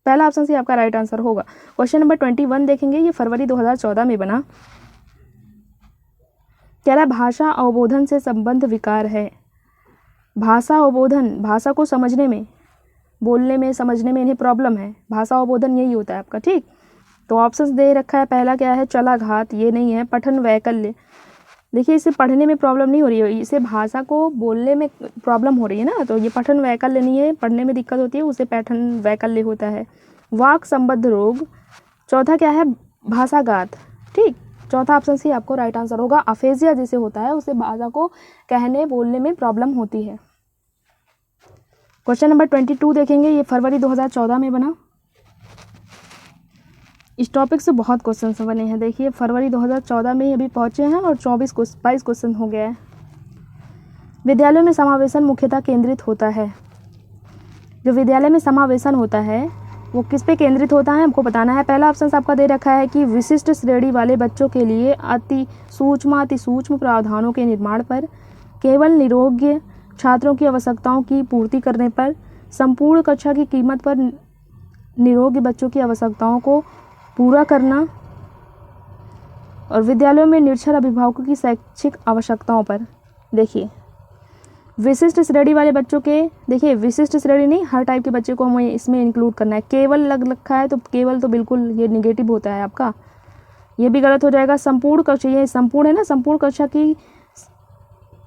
पहला ऑप्शन से आपका राइट आंसर होगा। क्वेश्चन नंबर 21 देखेंगे, ये फरवरी 2014 में बना। कह रहा है भाषा अवबोधन से संबंध विकार है। भाषा अवबोधन, भाषा को समझने में, बोलने में, समझने में इन्हें प्रॉब्लम है, भाषा अवबोधन यही होता है आपका। ठीक, तो ऑप्शंस दे रखा है, पहला क्या है चलाघात, ये नहीं है। पठन वैकल्य, देखिए इसे पढ़ने में प्रॉब्लम नहीं हो रही है, इसे भाषा को बोलने में प्रॉब्लम हो रही है ना, तो ये पठन वैकल्य नहीं है, पढ़ने में दिक्कत होती है उसे पठन वैकल्य होता है। वाक संबद्ध रोग, चौथा क्या है भाषाघात। ठीक, चौथा ऑप्शन सी आपको राइट आंसर होगा। अफेजिया जिसे होता है उसे भाषा को कहने बोलने में प्रॉब्लम होती है। क्वेश्चन नंबर 22 देखेंगे, ये फरवरी 2014 में बना। इस टॉपिक से बहुत क्वेश्चन बने हैं। देखिए फरवरी 2014 में ही अभी पहुंचे हैं और 22 क्वेश्चन हो गया है। विद्यालयों में समावेशन मुख्यतः केंद्रित होता है। जो विद्यालय में समावेशन होता है वो किस पे केंद्रित होता है हमको बताना है। पहला ऑप्शन आपका दे रखा है कि विशिष्ट श्रेणी वाले बच्चों के लिए अति सूक्ष्म प्रावधानों के निर्माण पर, केवल नियोग्य छात्रों की आवश्यकताओं की पूर्ति करने पर, संपूर्ण कक्षा की कीमत पर नियोग्य बच्चों की आवश्यकताओं को पूरा करना और विद्यालयों में निरक्षर अभिभावकों की शैक्षिक आवश्यकताओं पर। देखिए विशिष्ट श्रेणी वाले बच्चों के, देखिए विशिष्ट श्रेणी नहीं, हर टाइप के बच्चे को हमें इसमें इंक्लूड करना है। केवल लग रखा है तो केवल तो बिल्कुल ये निगेटिव होता है आपका, ये भी गलत हो जाएगा। संपूर्ण कक्षा, ये संपूर्ण है ना, संपूर्ण कक्षा की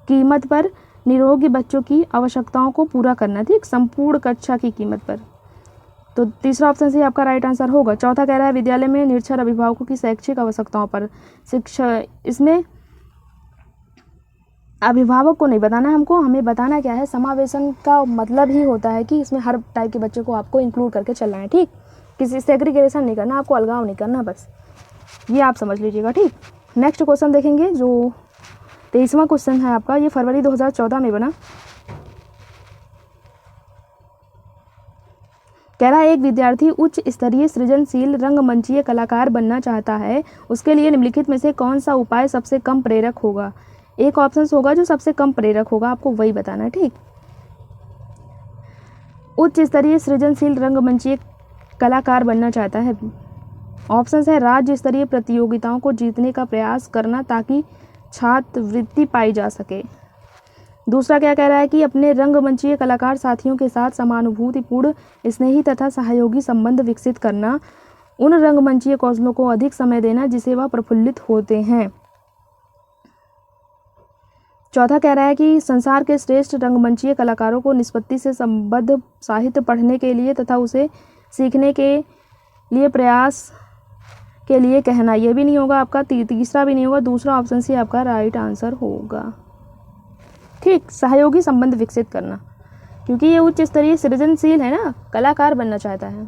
कीमत पर निरोगी बच्चों की आवश्यकताओं को पूरा करना, ठीक, संपूर्ण कक्षा की कीमत पर। तो तीसरा ऑप्शन से आपका राइट आंसर होगा। चौथा कह रहा है विद्यालय में निरक्षर अभिभावकों की शैक्षिक आवश्यकताओं पर शिक्षा, इसमें अभिभावक को नहीं बताना हमको, हमें बताना क्या है, समावेशन का मतलब ही होता है कि इसमें हर टाइप के बच्चों को आपको इंक्लूड करके चलना है, ठीक, किसी सेग्रीगेशन नहीं करना, आपको अलगाव नहीं करना, बस ये आप समझ लीजिएगा, ठीक। नेक्स्ट क्वेश्चन देखेंगे जो 23वां क्वेश्चन है आपका, ये फरवरी 2014 में बना। कह रहा है एक विद्यार्थी उच्च स्तरीय सृजनशील रंगमंचीय कलाकार बनना चाहता है, उसके लिए निम्नलिखित में से कौन सा उपाय सबसे कम प्रेरक होगा। एक ऑप्शन होगा जो सबसे कम प्रेरक होगा, आपको वही बताना है, ठीक। उच्च स्तरीय सृजनशील रंगमंचीय कलाकार बनना चाहता है। ऑप्शन है राज्य स्तरीय प्रतियोगिताओं को जीतने का प्रयास करना ताकि छात्रवृत्ति पाई जा सके। दूसरा क्या कह रहा है कि अपने रंगमंचीय कलाकार साथियों के साथ समानुभूतिपूर्ण, स्नेही तथा सहयोगी संबंध विकसित करना, उन रंगमंचीय कौशलों को अधिक समय देना जिसे वह प्रफुल्लित होते हैं। चौथा कह रहा है कि संसार के श्रेष्ठ रंगमंचीय कलाकारों को निष्पत्ति से संबद्ध साहित्य पढ़ने के लिए तथा उसे सीखने के लिए प्रयास के लिए कहना। यह भी नहीं होगा आपका, तीसरा भी नहीं होगा, दूसरा ऑप्शन से आपका राइट आंसर होगा, ठीक, सहयोगी संबंध विकसित करना, क्योंकि ये उच्च स्तरीय सृजनशील है ना, कलाकार बनना चाहता है।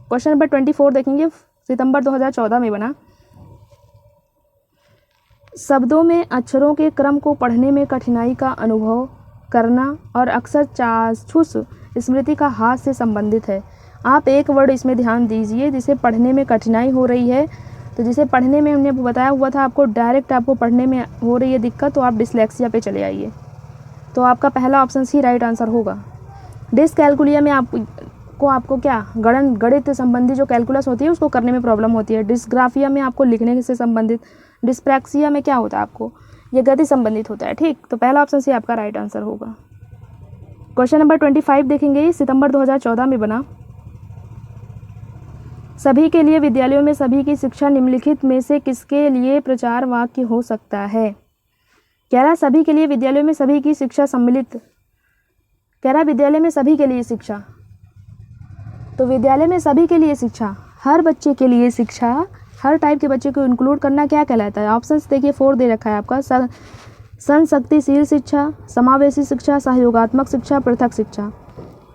क्वेश्चन नंबर 24 देखेंगे, सितंबर 2014 में बना। शब्दों में अक्षरों के क्रम को पढ़ने में कठिनाई का अनुभव करना और अक्सर चाक्षुष स्मृति का हाथ से संबंधित है। आप एक वर्ड इसमें ध्यान दीजिए जिसे पढ़ने में कठिनाई हो रही है, तो जिसे पढ़ने में हमने बताया हुआ था आपको, डायरेक्ट आपको पढ़ने में हो रही है दिक्कत, तो आप डिसलेक्सिया पे चले आइए। तो आपका पहला ऑप्शन ही राइट आंसर होगा। डिसकैलकुलिया में आपको क्या गणित संबंधी जो कैलकुलस होती है उसको करने में प्रॉब्लम होती है। डिस्ग्राफिया में आपको लिखने से संबंधित, डिस्प्रैक्सिया में क्या होता है आपको, ये गति संबंधित होता है, ठीक। तो पहला ऑप्शन से आपका राइट आंसर होगा। क्वेश्चन नंबर 25 देखेंगे, सितंबर 2014 में बना। सभी के लिए विद्यालयों में सभी की शिक्षा निम्नलिखित में से किसके लिए प्रचार वाक्य हो सकता है। कह रहा सभी के लिए विद्यालयों में सभी की शिक्षा सम्मिलित, कह रहा विद्यालय में सभी के लिए शिक्षा, तो विद्यालय में सभी के लिए शिक्षा, हर बच्चे के लिए शिक्षा, हर टाइप के बच्चे को इंक्लूड करना क्या कहलाता है। ऑप्शंस देखिए 4 दे रखा है आपका, संशक्तिशील शिक्षा, समावेशी शिक्षा, सहयोगात्मक शिक्षा, पृथक शिक्षा।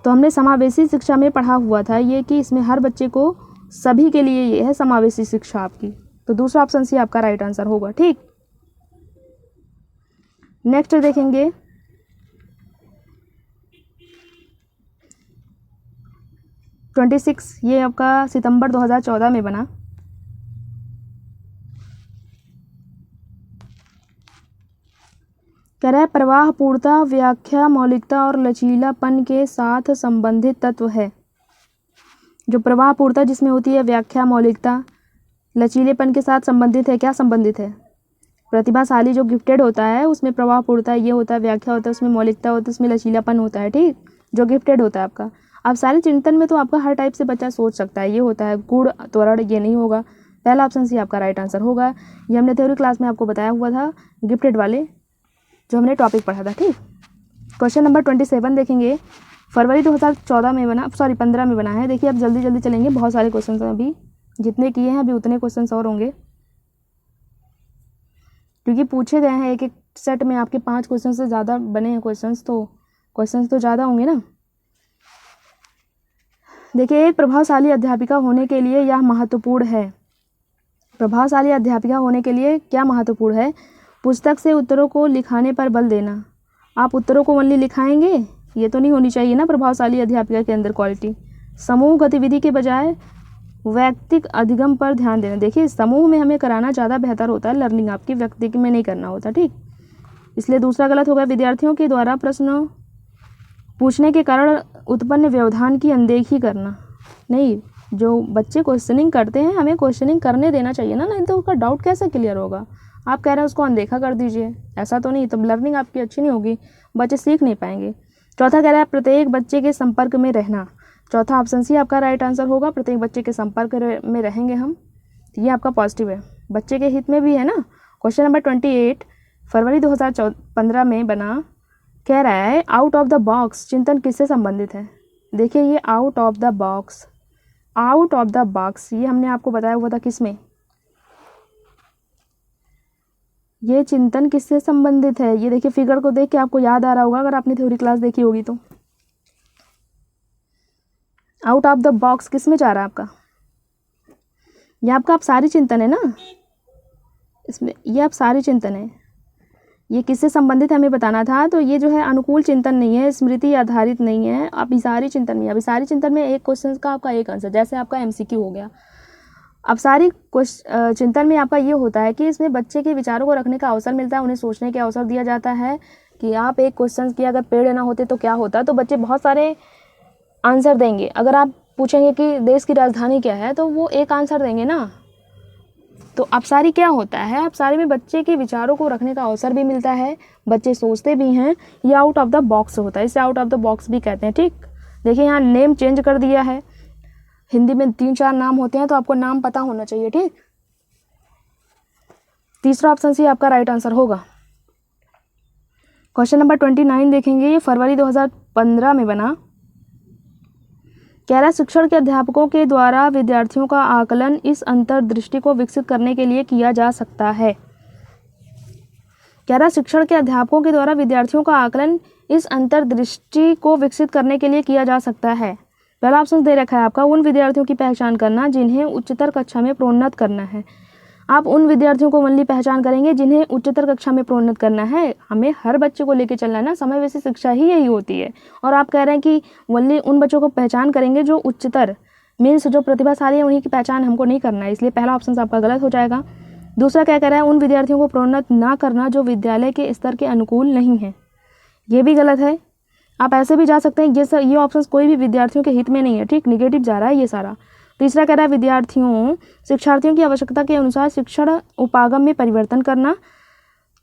तो हमने समावेशी शिक्षा में पढ़ा हुआ था ये कि इसमें हर बच्चे को, सभी के लिए ये है समावेशी शिक्षा आपकी, तो दूसरा ऑप्शन सी आपका राइट आंसर होगा, ठीक। नेक्स्ट देखेंगे, ट्वेंटी 26, ये आपका सितंबर 2014 में बना। कह रहा है प्रवाह पूर्णता, व्याख्या, मौलिकता और लचीलापन के साथ संबंधित तत्व है। जो प्रवाह पूर्णता जिसमें होती है, व्याख्या, मौलिकता, लचीलेपन के साथ संबंधित है, क्या संबंधित है। प्रतिभाशाली जो गिफ्टेड होता है उसमें प्रवाह पूर्णता ये होता है, व्याख्या होता है, उसमें मौलिकता होता है, उसमें लचीलापन होता है, ठीक, जो गिफ्टेड होता है आपका। अब सारे चिंतन में तो आपका हर टाइप से बच्चा सोच सकता है, ये होता है गुण त्वरण, ये नहीं होगा। पहला ऑप्शन सी आपका राइट आंसर होगा। ये हमने थ्योरी क्लास में आपको बताया हुआ था, गिफ्टेड वाले जो हमने टॉपिक पढ़ा था, ठीक। क्वेश्चन नंबर 27 देखेंगे, फरवरी 2014 में बना, 15 में बना है। देखिए अब जल्दी जल्दी चलेंगे, बहुत सारे क्वेश्चन हैं, अभी जितने किए हैं अभी उतने क्वेश्चन और होंगे, क्योंकि पूछे गए हैं एक एक सेट में आपके 5 क्वेश्चन से ज़्यादा बने हैं क्वेश्चंस तो ज़्यादा होंगे ना। देखिए एक प्रभावशाली अध्यापिका होने के लिए यह महत्वपूर्ण है। प्रभावशाली अध्यापिका होने के लिए क्या महत्वपूर्ण है। पुस्तक से उत्तरों को लिखाने पर बल देना। आप उत्तरों को ओनली लिखाएंगे, ये तो नहीं होनी चाहिए ना प्रभावशाली अध्यापिका के अंदर क्वालिटी। समूह गतिविधि के बजाय वैयक्तिक अधिगम पर ध्यान देना। देखिए समूह में हमें कराना ज़्यादा बेहतर होता है, लर्निंग आपकी व्यक्तिगत में नहीं करना होता, ठीक। इसलिए दूसरा गलत होगा। विद्यार्थियों के द्वारा प्रश्न पूछने के कारण उत्पन्न व्यवधान की अनदेखी करना, नहीं, जो बच्चे क्वेश्चनिंग करते हैं हमें क्वेश्चनिंग करने देना चाहिए ना, नहीं तो उसका डाउट कैसे क्लियर होगा। आप कह रहे हैं उसको अनदेखा कर दीजिए, ऐसा तो नहीं, तो लर्निंग आपकी अच्छी नहीं होगी, बच्चे सीख नहीं पाएंगे। चौथा कह रहा है प्रत्येक बच्चे के संपर्क में रहना। चौथा ऑप्शन सी आपका राइट आंसर होगा, प्रत्येक बच्चे के संपर्क में रहेंगे हम, ये आपका पॉजिटिव है, बच्चे के हित में भी है ना। क्वेश्चन नंबर 28 फरवरी 2015 में बना, कह रहा है आउट ऑफ द बॉक्स चिंतन किससे संबंधित है। देखिए ये out of the box, out of the box ये हमने आपको बताया हुआ था किस में, ये चिंतन किससे संबंधित है। ये देखिए फिगर को देख के आपको याद आ रहा होगा अगर आपने थ्योरी क्लास देखी होगी तो। आउट ऑफ द बॉक्स किस में जा रहा है आपका, ये आपका आप सारी चिंतन है ना इसमें, ये आप सारी चिंतन है, ये किससे संबंधित है हमें बताना था। तो ये जो है अनुकूल चिंतन नहीं है, स्मृति आधारित नहीं है, अभिसारी चिंतन में। अभिसारी चिंतन में एक क्वेश्चन का आपका एक आंसर, जैसे आपका एमसीक्यू हो गया। अब सारी चिंतन में आपका ये होता है कि इसमें बच्चे के विचारों को रखने का अवसर मिलता है, उन्हें सोचने का अवसर दिया जाता है कि आप एक क्वेश्चन की अगर पेड़ ना होते तो क्या होता, तो बच्चे बहुत सारे आंसर देंगे। अगर आप पूछेंगे कि देश की राजधानी क्या है तो वो एक आंसर देंगे ना। तो अपसारी क्या होता है, अपसारी में बच्चे के विचारों को रखने का अवसर भी मिलता है, बच्चे सोचते भी हैं, ये आउट ऑफ द बॉक्स होता है, इसे आउट ऑफ द बॉक्स भी कहते हैं। ठीक, देखिए यहाँ नेम चेंज कर दिया है, हिंदी में 3-4 नाम होते हैं तो आपको नाम पता होना चाहिए। ठीक, तीसरा ऑप्शन सी आपका राइट आंसर होगा। क्वेश्चन नंबर 29 देखेंगे, ये फरवरी 2015 में बना, कह रहा शिक्षण के अध्यापकों के द्वारा विद्यार्थियों का आकलन इस अंतर्दृष्टि को विकसित करने के लिए किया जा सकता है। कह रहा शिक्षण के अध्यापकों के द्वारा विद्यार्थियों का आकलन इस अंतर्दृष्टि को विकसित करने के लिए किया जा सकता है। पहला ऑप्शन दे रखा है आपका उन विद्यार्थियों की पहचान करना जिन्हें उच्चतर कक्षा में प्रोन्नत करना है। आप उन विद्यार्थियों को ओनली पहचान करेंगे जिन्हें उच्चतर कक्षा में प्रोन्नत करना है। हमें हर बच्चे को लेकर चलना है ना, समावेशी शिक्षा ही यही होती है। और आप कह रहे हैं कि ओनली उन बच्चों को पहचान करेंगे जो उच्चतर मीन्स जो प्रतिभाशाली है, उन्हीं की पहचान हमको नहीं करना है, इसलिए पहला ऑप्शन आपका गलत हो जाएगा। दूसरा क्या कह रहा है, उन विद्यार्थियों को प्रोन्नत ना करना जो विद्यालय के स्तर के अनुकूल नहीं है, ये भी गलत है। आप ऐसे भी जा सकते हैं, ये ऑप्शन कोई भी विद्यार्थियों के हित में नहीं है। ठीक, निगेटिव जा रहा है ये सारा। तीसरा कह रहा है शिक्षार्थियों की आवश्यकता के अनुसार शिक्षण उपागम में परिवर्तन करना।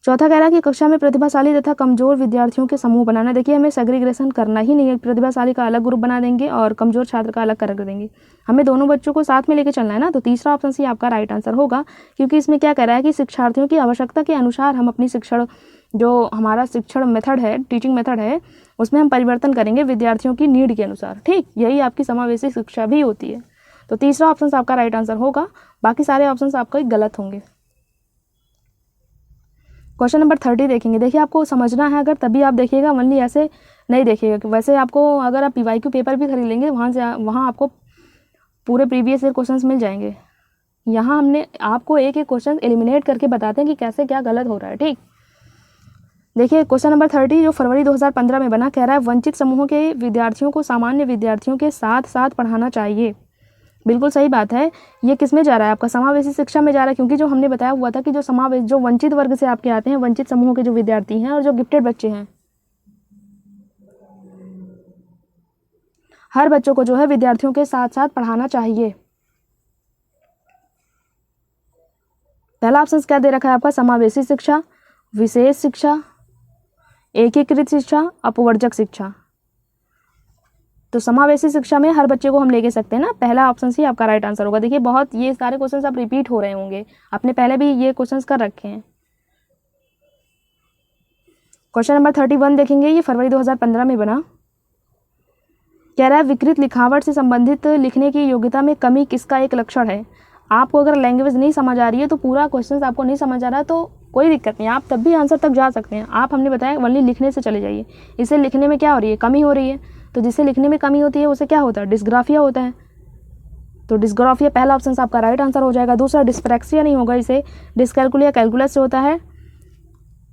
चौथा कह रहा है कि कक्षा में प्रतिभाशाली तथा कमजोर विद्यार्थियों के समूह बनाना। देखिए हमें सेग्रीगेशन करना ही नहीं है, प्रतिभाशाली का अलग ग्रुप बना देंगे और कमजोर छात्र का अलग कर देंगे, हमें दोनों बच्चों को साथ में लेकर चलना है ना। तो तीसरा ऑप्शन सी आपका राइट आंसर होगा, क्योंकि इसमें क्या कह रहा है कि शिक्षार्थियों की आवश्यकता के अनुसार हम अपनी शिक्षण, जो हमारा शिक्षण मेथड है, टीचिंग मेथड है, उसमें हम परिवर्तन करेंगे विद्यार्थियों की नीड के अनुसार। ठीक, यही आपकी समावेशी शिक्षा भी होती है। तो तीसरा ऑप्शन आपका राइट आंसर होगा, बाकी सारे ऑप्शन आपके गलत होंगे। क्वेश्चन नंबर 30 देखेंगे। देखिए आपको समझना है अगर तभी आप देखिएगा, वनली ऐसे नहीं देखिएगा। वैसे आपको अगर आप PYQ पेपर भी खरीद लेंगे वहाँ आपको पूरे प्रीवियस ईयर क्वेश्चंस मिल जाएंगे। यहाँ हमने आपको एक एक क्वेश्चन एलिमिनेट करके बताते हैं कि कैसे क्या गलत हो रहा है। ठीक, देखिए क्वेश्चन नंबर 30 जो फरवरी 2015 में बना, कह रहा है वंचित समूहों के विद्यार्थियों को सामान्य विद्यार्थियों के साथ साथ पढ़ाना चाहिए। बिल्कुल सही बात है। ये किस में जा रहा है आपका, समावेशी शिक्षा में जा रहा है, क्योंकि जो हमने बताया हुआ था कि जो वंचित वर्ग से आपके आते हैं, वंचित समूहों के जो विद्यार्थी हैं और जो गिफ्टेड बच्चे हैं, हर बच्चों को जो है विद्यार्थियों के साथ साथ पढ़ाना चाहिए। पहला ऑप्शन क्या दे रखा है आपका, समावेशी शिक्षा, विशेष शिक्षा, एकीकृत शिक्षा, अपवर्जक शिक्षा। तो समावेशी शिक्षा में हर बच्चे को हम लेके सकते हैं ना, पहला ऑप्शन सी आपका राइट आंसर होगा। देखिए बहुत ये सारे क्वेश्चंस आप रिपीट हो रहे होंगे, आपने पहले भी ये क्वेश्चंस कर रखे हैं। क्वेश्चन नंबर 31 देखेंगे, ये फरवरी 2015 में बना, कह रहा है विकृत लिखावट से संबंधित लिखने की योग्यता में कमी किसका एक लक्षण है। आपको अगर लैंग्वेज नहीं समझ आ रही है तो पूरा क्वेश्चन आपको नहीं समझ आ रहा है तो कोई दिक्कत नहीं, आप तब भी आंसर तक जा सकते हैं। आप हमने बताया ओनली लिखने से चले जाइए, इसे लिखने में क्या हो रही है, कमी हो रही है। तो जिससे लिखने में कमी होती है उसे क्या होता है, डिस्ग्राफिया होता है। तो डिस्ग्राफिया पहला ऑप्शन आपका राइट आंसर हो जाएगा। दूसरा डिस्प्रैक्सिया नहीं होगा, इसे डिस्कैलकुलिया कैलकुलस से होता है।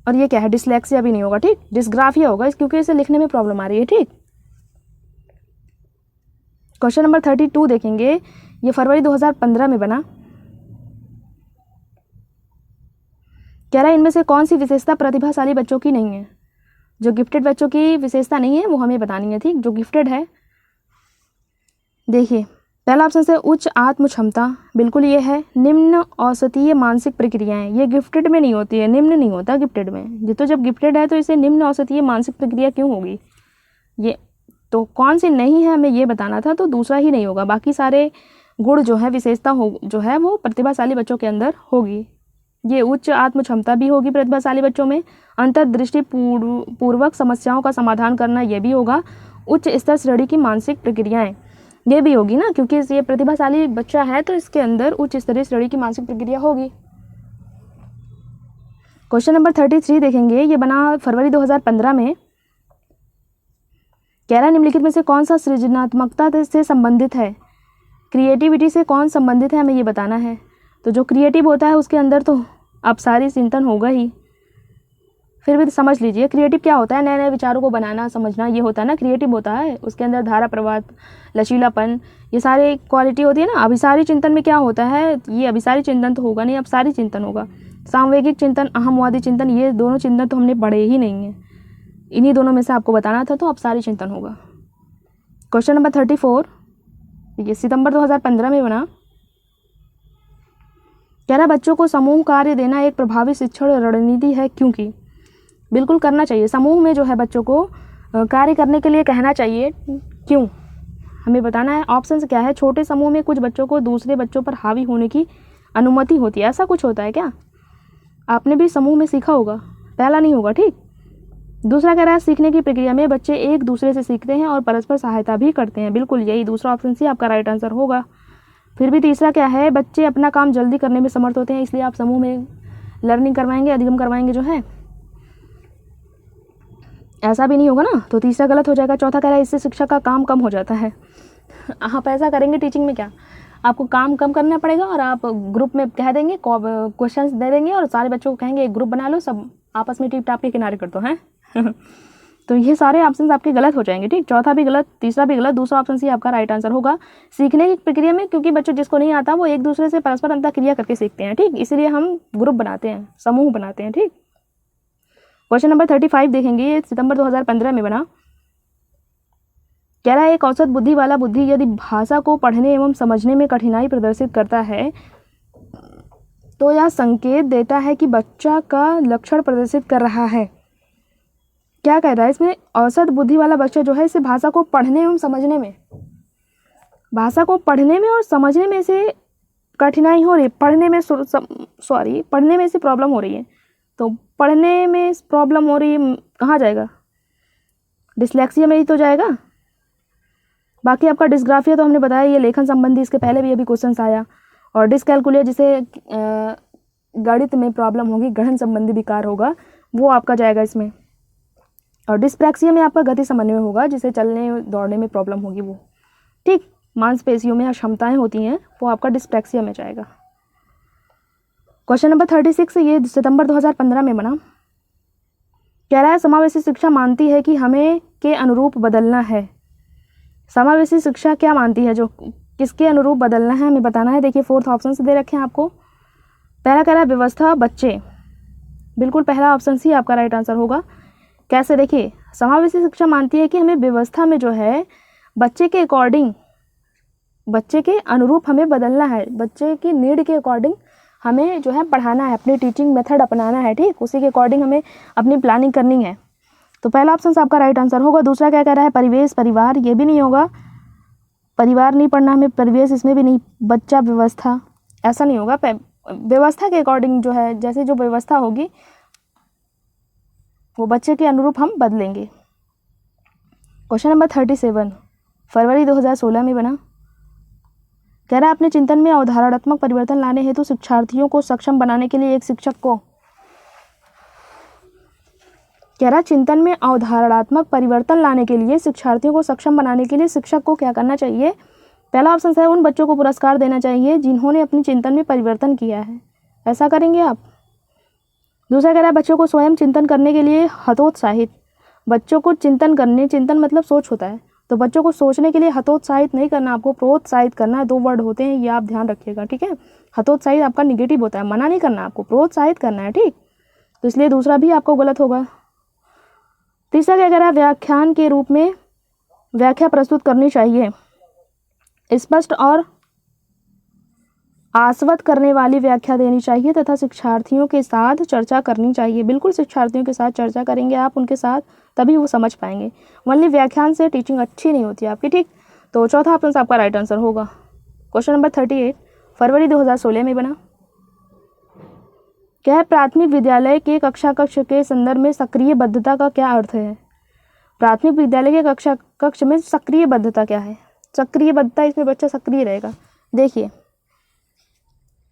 और ये क्या है, डिसलेक्सिया भी नहीं होगा। ठीक, डिस्ग्राफिया होगा क्योंकि इसे लिखने में प्रॉब्लम आ रही है। ठीक, क्वेश्चन नंबर 32 देखेंगे, ये फरवरी 2015 में बना, कह रहा है इनमें से कौन सी विशेषता प्रतिभाशाली बच्चों की नहीं है। जो गिफ्टेड बच्चों की विशेषता नहीं है वो हमें बतानी है। ठीक, जो गिफ्टेड है, देखिए पहला ऑप्शन है उच्च आत्म क्षमता, बिल्कुल ये है। निम्न औसतीय मानसिक प्रक्रियाएं, ये गिफ्टेड में नहीं होती है, निम्न नहीं होता गिफ्टेड में। ये तो जब गिफ्टेड है तो इसे निम्न औसतीय मानसिक प्रक्रिया क्यों होगी? ये तो कौन सी नहीं है हमें ये बताना था, तो दूसरा ही नहीं होगा। बाकी सारे गुण जो है, विशेषता हो जो है वो प्रतिभाशाली बच्चों के अंदर होगी। ये उच्च आत्म क्षमता भी होगी प्रतिभाशाली बच्चों में। अंतर्दृष्टि पूर्वक समस्याओं का समाधान करना, ये भी होगा। उच्च स्तर श्रेणी की मानसिक प्रक्रियाएं, ये भी होगी ना, क्योंकि ये प्रतिभाशाली बच्चा है तो इसके अंदर उच्च स्तरीय श्रेणी की मानसिक प्रक्रिया होगी। क्वेश्चन नंबर 33 देखेंगे, ये बना फरवरी 2015 में। कह रहा है निम्नलिखित में से कौन सा सृजनात्मकता से संबंधित है? क्रिएटिविटी से कौन संबंधित है, हमें ये बताना है। तो जो क्रिएटिव होता है उसके अंदर तो अपसारी चिंतन होगा ही। फिर भी समझ लीजिए क्रिएटिव क्या होता है, नए नए विचारों को बनाना समझना, ये होता है ना क्रिएटिव होता है। उसके अंदर धारा प्रवाह, लचीलापन, ये सारे क्वालिटी होती है ना। अभिसारी चिंतन में क्या होता है, ये अभिसारी चिंतन तो होगा नहीं, अपसारी चिंतन होगा। सामवेगिक चिंतन, अहमवादी चिंतन, ये दोनों चिंतन तो हमने पढ़े ही नहीं है। इन्हीं दोनों में से आपको बताना था, तो अपसारी चिंतन होगा। क्वेश्चन नंबर 34, ये सितंबर 2015 में बना। कह रहा बच्चों को समूह कार्य देना एक प्रभावी शिक्षण रणनीति है, क्योंकि बिल्कुल करना चाहिए। समूह में जो है बच्चों को कार्य करने के लिए कहना चाहिए, क्यों हमें बताना है। ऑप्शन क्या है, छोटे समूह में कुछ बच्चों को दूसरे बच्चों पर हावी होने की अनुमति होती है, ऐसा कुछ होता है क्या? आपने भी समूह में सीखा होगा, पहला नहीं होगा, ठीक। दूसरा कह रहा है सीखने की प्रक्रिया में बच्चे एक दूसरे से सीखते हैं और परस्पर सहायता भी करते हैं, बिल्कुल यही दूसरा ऑप्शन सी आपका राइट आंसर होगा। फिर भी तीसरा क्या है, बच्चे अपना काम जल्दी करने में समर्थ होते हैं, इसलिए आप समूह में लर्निंग करवाएंगे, अधिगम करवाएंगे जो है, ऐसा भी नहीं होगा ना, तो तीसरा गलत हो जाएगा। चौथा कह रहा है इससे शिक्षक का काम कम हो जाता है। आप ऐसा करेंगे टीचिंग में, क्या आपको काम कम करना पड़ेगा और आप ग्रुप में कह देंगे, क्वेश्चंस दे देंगे और सारे बच्चों को कहेंगे एक ग्रुप बना लो, सब आपस में टिप टाप के किनारे कर दो, हैं। तो ये सारे ऑप्शन आपके गलत हो जाएंगे, ठीक। चौथा भी गलत, तीसरा भी गलत, दूसरा ऑप्शन सी आपका राइट आंसर होगा। सीखने की प्रक्रिया में क्योंकि बच्चों जिसको नहीं आता वो एक दूसरे से परस्पर अंतःक्रिया करके सीखते हैं, ठीक, इसलिए हम ग्रुप बनाते हैं, समूह बनाते हैं, ठीक। क्वेश्चन नंबर 35 देखेंगे, ये सितंबर 2015 में बना। कह रहा है एक औसत बुद्धि वाला बुद्धि यदि भाषा को पढ़ने एवं समझने में कठिनाई प्रदर्शित करता है तो यह संकेत देता है कि बच्चा का लक्षण प्रदर्शित कर रहा है। क्या कह रहा है इसमें, औसत बुद्धि वाला बच्चा जो है इसे भाषा को पढ़ने एवं समझने में, भाषा को पढ़ने में और समझने में से कठिनाई हो रही है, पढ़ने में से प्रॉब्लम हो रही है। तो पढ़ने में प्रॉब्लम हो रही है, कहाँ जाएगा, डिस्लेक्सिया में ही तो जाएगा। बाकी आपका डिस्ग्राफिया तो हमने बताया ये लेखन संबंधी, इसके पहले भी अभी क्वेश्चन आया। और डिसकैलकुलिया जिसे गणित में प्रॉब्लम होगी, गणन संबंधी विकार होगा, वो आपका जाएगा इसमें। और डिस्प्रैक्सिया में आपका गति समन्वय होगा, जिसे चलने दौड़ने में प्रॉब्लम होगी वो, ठीक। मांसपेशियों में क्षमताएं होती हैं वो आपका डिस्प्रैक्सिया में जाएगा। क्वेश्चन नंबर 36, ये सितंबर 2015 में बना। कह रहा है समावेशी शिक्षा मानती है कि हमें के अनुरूप बदलना है। समावेशी शिक्षा क्या मानती है, जो किसके अनुरूप बदलना है हमें बताना है। देखिए फोर्थ ऑप्शन से दे रखे हैं आपको। पहला कह रहा है व्यवस्था बच्चे, बिल्कुल पहला ऑप्शन सी आपका राइट आंसर होगा। कैसे, देखिए समावेशी शिक्षा मानती है कि हमें व्यवस्था में जो है बच्चे के अकॉर्डिंग, बच्चे के अनुरूप हमें बदलना है, बच्चे की नीड के अकॉर्डिंग हमें जो है पढ़ाना है, अपनी टीचिंग मेथड अपनाना है, ठीक, उसी के अकॉर्डिंग हमें अपनी प्लानिंग करनी है। तो पहला ऑप्शन आपका राइट आंसर होगा। दूसरा क्या कह रहा है परिवेश परिवार, ये भी नहीं होगा, परिवार नहीं पढ़ना हमें, परिवेश इसमें भी नहीं, बच्चा व्यवस्था, ऐसा नहीं होगा। व्यवस्था के अकॉर्डिंग जो है, जैसे जो व्यवस्था होगी वो बच्चे के अनुरूप हम बदलेंगे। क्वेश्चन नंबर 37 फरवरी 2016 में बना। कह रहा है अपने चिंतन में अवधारणात्मक परिवर्तन लाने हेतु शिक्षार्थियों को सक्षम बनाने के लिए एक शिक्षक को, कह रहा चिंतन में अवधारणात्मक परिवर्तन लाने के लिए शिक्षार्थियों को सक्षम बनाने के लिए शिक्षक को क्या करना चाहिए। पहला ऑप्शन है उन बच्चों को पुरस्कार देना चाहिए जिन्होंने अपने चिंतन में परिवर्तन किया है, ऐसा करेंगे आप। दूसरा कह रहा है बच्चों को स्वयं चिंतन करने के लिए हतोत्साहित, बच्चों को चिंतन करने, चिंतन मतलब सोच होता है, तो बच्चों को सोचने के लिए हतोत्साहित नहीं करना, आपको प्रोत्साहित करना है। 2 वर्ड होते हैं, ये आप ध्यान रखिएगा, ठीक है। हतोत्साहित आपका निगेटिव होता है, मना नहीं करना, आपको प्रोत्साहित करना है, ठीक। तो इसलिए दूसरा भी आपको गलत होगा। तीसरा क्या कह रहा है व्याख्यान के रूप में व्याख्या प्रस्तुत करनी चाहिए, स्पष्ट और आश्वस्त करने वाली व्याख्या देनी चाहिए तथा शिक्षार्थियों के साथ चर्चा करनी चाहिए। बिल्कुल शिक्षार्थियों के साथ चर्चा करेंगे आप उनके साथ, तभी वो समझ पाएंगे। ओनली व्याख्यान से टीचिंग अच्छी नहीं होती आपकी, ठीक। तो चौथा ऑप्शन आपका राइट आंसर होगा। क्वेश्चन नंबर 38 फरवरी 2016 में बना। क्या है? प्राथमिक विद्यालय के कक्षा कक्ष के संदर्भ में सक्रिय बद्धता का क्या अर्थ है? प्राथमिक विद्यालय के कक्षा कक्ष में सक्रिय बद्धता क्या है? सक्रिय बद्धता, इसमें बच्चा सक्रिय रहेगा। देखिए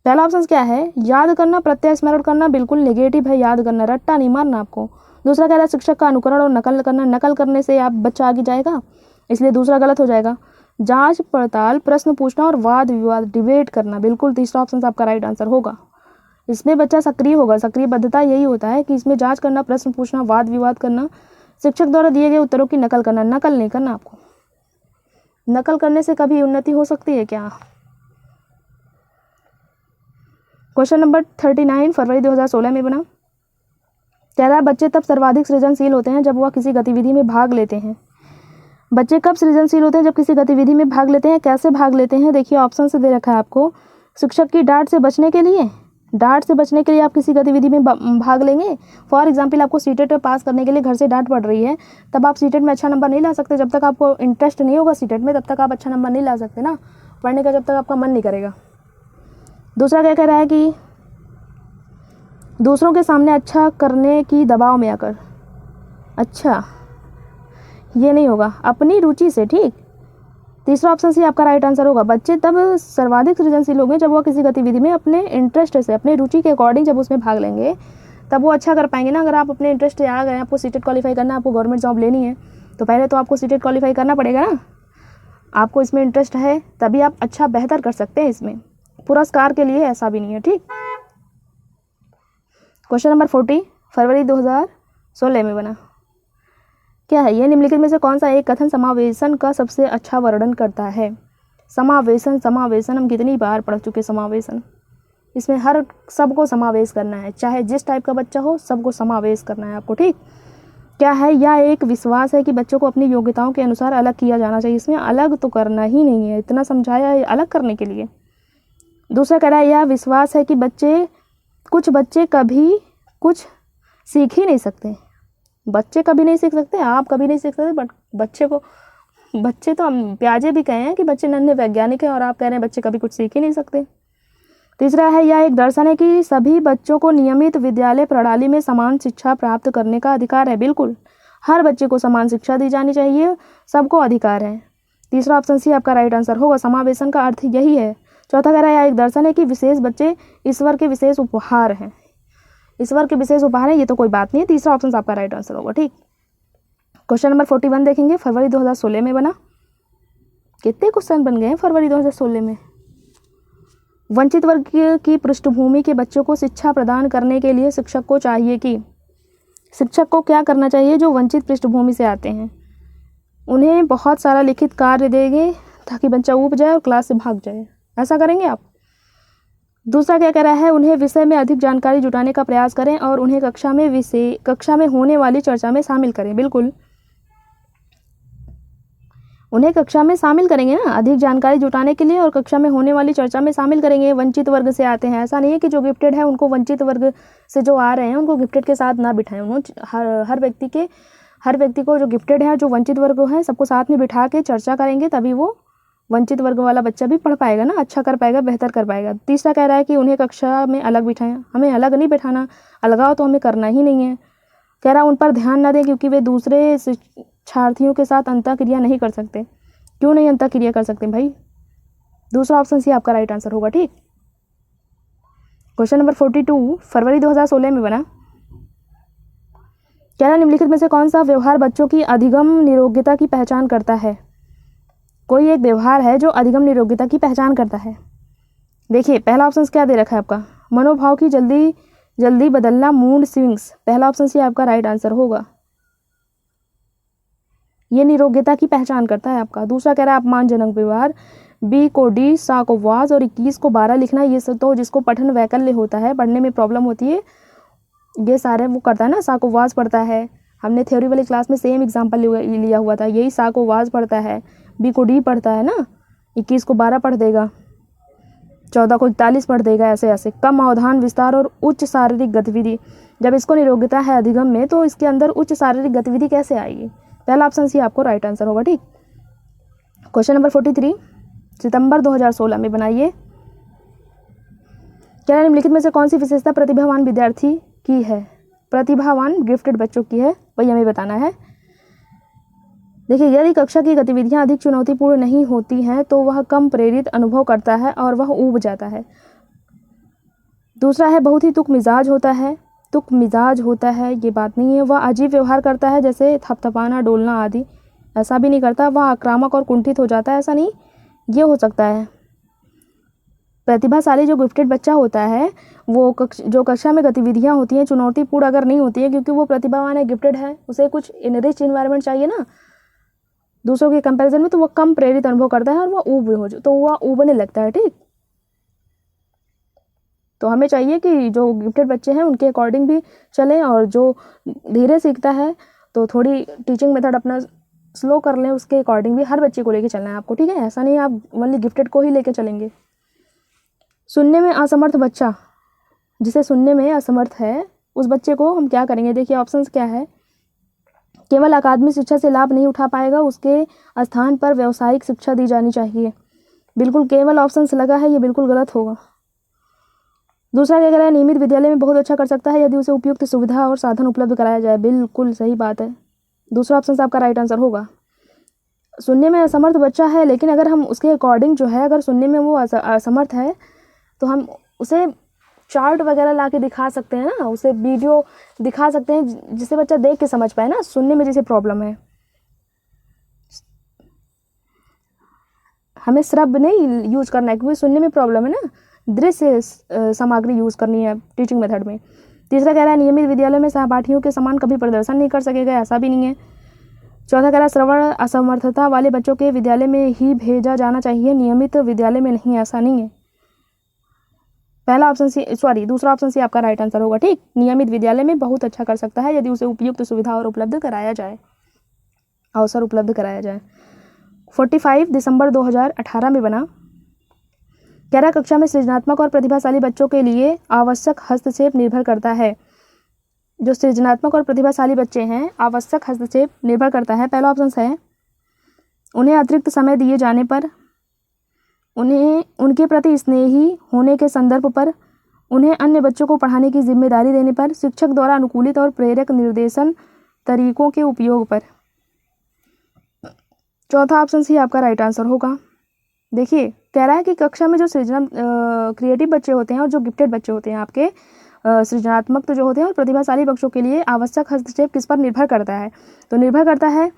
पहला ऑप्शन क्या है? याद करना, प्रत्यय स्मरण करना, बिल्कुल नेगेटिव है। याद करना, रट्टा नहीं मारना आपको। दूसरा कह रहा है शिक्षक का अनुकरण और नकल करना, नकल करने से आप बच्चा आगे जाएगा, इसलिए दूसरा गलत हो जाएगा। जांच पड़ताल, प्रश्न पूछना और वाद विवाद, डिबेट करना, बिल्कुल तीसरा ऑप्शन आपका राइट आंसर होगा। इसमें बच्चा सक्रिय होगा। सक्रिय बद्धता यही होता है कि इसमें जांच करना, प्रश्न पूछना, वाद विवाद करना, शिक्षक द्वारा दिए गए उत्तरों की नकल करना। नकल नहीं करना आपको। नकल करने से कभी उन्नति हो सकती है क्या? क्वेश्चन नंबर 39 फरवरी 2016 में बना। कह रहा है बच्चे तब सर्वाधिक सृजनशील होते हैं जब वह किसी गतिविधि में भाग लेते हैं। बच्चे कब सृजनशील होते हैं? जब किसी गतिविधि में भाग लेते हैं। कैसे भाग लेते हैं? देखिए ऑप्शन से दे रखा है आपको। शिक्षक की डांट से बचने के लिए, डांट से बचने के लिए आप किसी गतिविधि में भाग लेंगे। फॉर एग्जाम्पल आपको सीटेट पास करने के लिए घर से डांट पड़ रही है, तब आप सीटेट में अच्छा नंबर नहीं ला सकते। जब तक आपको इंटरेस्ट नहीं होगा सीटेट में, तब तक आप अच्छा नंबर नहीं ला सकते ना, पढ़ने का जब तक आपका मन नहीं करेगा। दूसरा क्या कह रहा है कि दूसरों के सामने अच्छा करने की दबाव में आकर। अच्छा, ये नहीं होगा, अपनी रुचि से, ठीक। तीसरा ऑप्शन सी आपका राइट आंसर होगा। बच्चे तब सर्वाधिक सृजनशील होंगे जब वो किसी गतिविधि में अपने इंटरेस्ट से, अपने रुचि के अकॉर्डिंग जब उसमें भाग लेंगे, तब वो अच्छा कर पाएंगे ना। अगर आप अपने इंटरेस्ट से आ गए, आपको सीटेट क्वालिफाई करना है, आपको गवर्नमेंट जॉब लेनी है, तो पहले तो आपको सीटेट क्वालिफाई करना पड़ेगा ना। आपको इसमें इंटरेस्ट है तभी आप अच्छा बेहतर कर सकते हैं। इसमें पुरस्कार के लिए ऐसा भी नहीं है, ठीक। क्वेश्चन नंबर 40 फरवरी 2016 में बना। क्या है? यह निम्नलिखित में से कौन सा एक कथन समावेशन का सबसे अच्छा वर्णन करता है? समावेशन, समावेशन हम कितनी बार पढ़ चुके। समावेशन, इसमें हर सबको समावेश करना है, चाहे जिस टाइप का बच्चा हो, सबको समावेश करना है आपको, ठीक। क्या है? यह एक विश्वास है कि बच्चों को अपनी योग्यताओं के अनुसार अलग किया जाना चाहिए। इसमें अलग तो करना ही नहीं है, इतना समझाया है अलग करने के लिए। दूसरा कह रहा है यह विश्वास है कि कुछ बच्चे कभी कुछ सीख ही नहीं सकते। बच्चे कभी नहीं सीख सकते, आप कभी नहीं सीख सकते, बट बच्चे तो हम प्याजे भी कहे हैं कि बच्चे नन्हे वैज्ञानिक हैं, और आप कह रहे हैं बच्चे कभी कुछ सीख ही नहीं सकते। तीसरा है यह एक दर्शन है कि सभी बच्चों को नियमित विद्यालय प्रणाली में समान शिक्षा प्राप्त करने का अधिकार है। बिल्कुल, हर बच्चे को समान शिक्षा दी जानी चाहिए, सबको अधिकार है। तीसरा ऑप्शन सी आपका राइट आंसर होगा। समावेशन का अर्थ यही है। चौथा कह रहा है यह एक दर्शन है कि विशेष बच्चे ईश्वर के विशेष उपहार हैं। ईश्वर के विशेष उपहार है, ये तो कोई बात नहीं है। तीसरा ऑप्शन आपका राइट आंसर होगा, ठीक। क्वेश्चन नंबर 41 देखेंगे, फरवरी 2016 में बना। कितने क्वेश्चन बन गए हैं फरवरी 2016 में? वंचित वर्ग की पृष्ठभूमि के बच्चों को शिक्षा प्रदान करने के लिए शिक्षक को चाहिए कि, शिक्षक को क्या करना चाहिए? जो वंचित पृष्ठभूमि से आते हैं उन्हें बहुत सारा लिखित कार्य देंगे ताकि बच्चा ऊब जाए और क्लास से भाग जाए। ऐसा करेंगे आप? दूसरा क्या कह रहा है? उन्हें विषय में अधिक जानकारी जुटाने का प्रयास करें और उन्हें कक्षा में होने वाली चर्चा में शामिल करें। बिल्कुल, उन्हें कक्षा में शामिल करेंगे ना, अधिक जानकारी जुटाने के लिए, और कक्षा में होने वाली चर्चा में शामिल करेंगे। वंचित वर्ग से आते हैं, ऐसा नहीं है कि जो गिफ्टेड है उनको वंचित वर्ग से जो आ रहे हैं उनको गिफ्टेड के साथ ना बिठाएं। उन्होंने हर व्यक्ति को जो गिफ्टेड है, जो वंचित वर्ग है, सबको साथ में बिठा के चर्चा करेंगे, तभी वो वंचित वर्ग वाला बच्चा भी पढ़ पाएगा ना, अच्छा कर पाएगा, बेहतर कर पाएगा। तीसरा कह रहा है कि उन्हें कक्षा में अलग बिठाएं। हमें अलग नहीं बिठाना, अलगाव तो हमें करना ही नहीं है। कह रहा है उन पर ध्यान न दें क्योंकि वे दूसरे शिक्षार्थियों के साथ अंतःक्रिया नहीं कर सकते। क्यों नहीं अंतःक्रिया कर सकते भाई? दूसरा ऑप्शन सी आपका राइट आंसर होगा, ठीक। क्वेश्चन नंबर 42 फरवरी 2016 में बना। कह रहा निम्नलिखित में से कौन सा व्यवहार बच्चों की अधिगम निरोग्यता की पहचान करता है? कोई एक व्यवहार है जो अधिगम निरोग्यता की पहचान करता है। देखिए पहला ऑप्शन क्या दे रखा है आपका? मनोभाव की जल्दी बदलना, मूड स्विंग्स। पहला ऑप्शन सी आपका राइट आंसर होगा। ये निरोग्यता की पहचान करता है आपका। दूसरा कह रहा है अपमानजनक व्यवहार, बी को डी, सा को वाज और 21 को 12 लिखना। ये सब तो जिसको पठन वैकल्य होता है, पढ़ने में प्रॉब्लम होती है, ये सारे वो करता है ना। सा को वाज पढ़ता है, हमने थ्योरी वाली क्लास में सेम एग्जाम्पल लिया हुआ था, यही सा को वाज पढ़ता है। बी को डी पढ़ता है ना, 21 को 12 पढ़ देगा, 14 को 41 पढ़ देगा, ऐसे ऐसे। कम अवधान विस्तार और उच्च शारीरिक गतिविधि, जब इसको निरोगिता है अधिगम में तो इसके अंदर उच्च शारीरिक गतिविधि कैसे आएगी? पहला ऑप्शन सी आपको राइट आंसर होगा, ठीक। क्वेश्चन नंबर 43 सितंबर 2016 में बनाइए। क्या निम्नलिखित में से कौन सी विशेषता प्रतिभावान विद्यार्थी की है? प्रतिभावान गिफ्टेड बच्चों की है, वही हमें बताना है। देखिए, यदि कक्षा की गतिविधियां अधिक चुनौतीपूर्ण नहीं होती हैं तो वह कम प्रेरित अनुभव करता है और वह ऊब जाता है। दूसरा है बहुत ही तुक मिजाज होता है। तुक मिजाज होता है ये बात नहीं है। वह अजीब व्यवहार करता है, जैसे थपथपाना, डोलना आदि, ऐसा भी नहीं करता। वह आक्रामक और कुंठित हो जाता है, ऐसा नहीं, ये हो सकता है। प्रतिभाशाली जो गिफ्टेड बच्चा होता है वो जो कक्षा में गतिविधियां होती हैं चुनौतीपूर्ण अगर नहीं होती है, क्योंकि वो प्रतिभावान है, गिफ्टेड है, उसे कुछ इनरिच इन्वायरमेंट चाहिए ना दूसरों के कंपैरिजन में, तो वह कम प्रेरित अनुभव करता है और वह ऊबने लगता है, ठीक। तो हमें चाहिए कि जो गिफ्टेड बच्चे हैं उनके अकॉर्डिंग भी चलें, और जो धीरे सीखता है तो थोड़ी टीचिंग मेथड अपना स्लो कर लें, उसके अकॉर्डिंग भी हर बच्चे को लेके चलना है आपको, ठीक है। ऐसा नहीं आप ओनली गिफ्टेड को ही लेके चलेंगे। सुनने में असमर्थ बच्चा, जिसे सुनने में असमर्थ है उस बच्चे को हम क्या करेंगे? देखिए ऑप्शंस क्या है। केवल अकादमिक शिक्षा से लाभ नहीं उठा पाएगा, उसके स्थान पर व्यावसायिक शिक्षा दी जानी चाहिए। बिल्कुल केवल ऑप्शंस लगा है, ये बिल्कुल गलत होगा। दूसरा क्या कह रहा है? नियमित विद्यालय में बहुत अच्छा कर सकता है यदि उसे उपयुक्त सुविधा और साधन उपलब्ध कराया जाए। बिल्कुल सही बात है, दूसरा ऑप्शन आपका राइट आंसर होगा। सुनने में असमर्थ बच्चा है, लेकिन अगर हम उसके अकॉर्डिंग जो है, अगर सुनने में वो असमर्थ है तो हम उसे चार्ट वगैरह ला के दिखा सकते हैं ना, उसे वीडियो दिखा सकते हैं जिससे बच्चा देख के समझ पाए ना, सुनने में जैसे प्रॉब्लम है। हमें श्रव्य नहीं यूज करना है क्योंकि सुनने में प्रॉब्लम है ना, दृश्य सामग्री यूज करनी है टीचिंग मेथड में। तीसरा कह रहा है नियमित विद्यालय में सहपाठियों के समान कभी प्रदर्शन नहीं कर सकेगा, ऐसा भी नहीं है। चौथा कह रहा है श्रवण असमर्थता वाले बच्चों के विद्यालय में ही भेजा जाना चाहिए, नियमित विद्यालय में नहीं, ऐसा नहीं है। पहला ऑप्शन सी, दूसरा ऑप्शन सी आपका राइट आंसर होगा, ठीक। नियमित विद्यालय में बहुत अच्छा कर सकता है यदि उसे उपयुक्त सुविधा और उपलब्ध कराया जाए, अवसर उपलब्ध कराया जाए। 45 दिसंबर 2018 में बना। कह रहा कक्षा में सृजनात्मक और प्रतिभाशाली बच्चों के लिए आवश्यक हस्तक्षेप निर्भर करता है। जो सृजनात्मक और प्रतिभाशाली बच्चे हैं, आवश्यक हस्तक्षेप निर्भर करता है। पहला ऑप्शन है उन्हें अतिरिक्त समय दिए जाने पर, उन्हें उनके प्रति स्नेही होने के संदर्भ पर, उन्हें अन्य बच्चों को पढ़ाने की जिम्मेदारी देने पर, शिक्षक द्वारा अनुकूलित और प्रेरक निर्देशन तरीकों के उपयोग पर। चौथा ऑप्शन सी आपका राइट आंसर होगा। देखिए कह रहा है कि कक्षा में जो क्रिएटिव बच्चे होते हैं और जो गिफ्टेड बच्चे होते हैं आपके सृजनात्मक तो जो होते हैं और प्रतिभाशाली बच्चों के लिए आवश्यक हस्तक्षेप किस पर निर्भर करता है? तो निर्भर करता है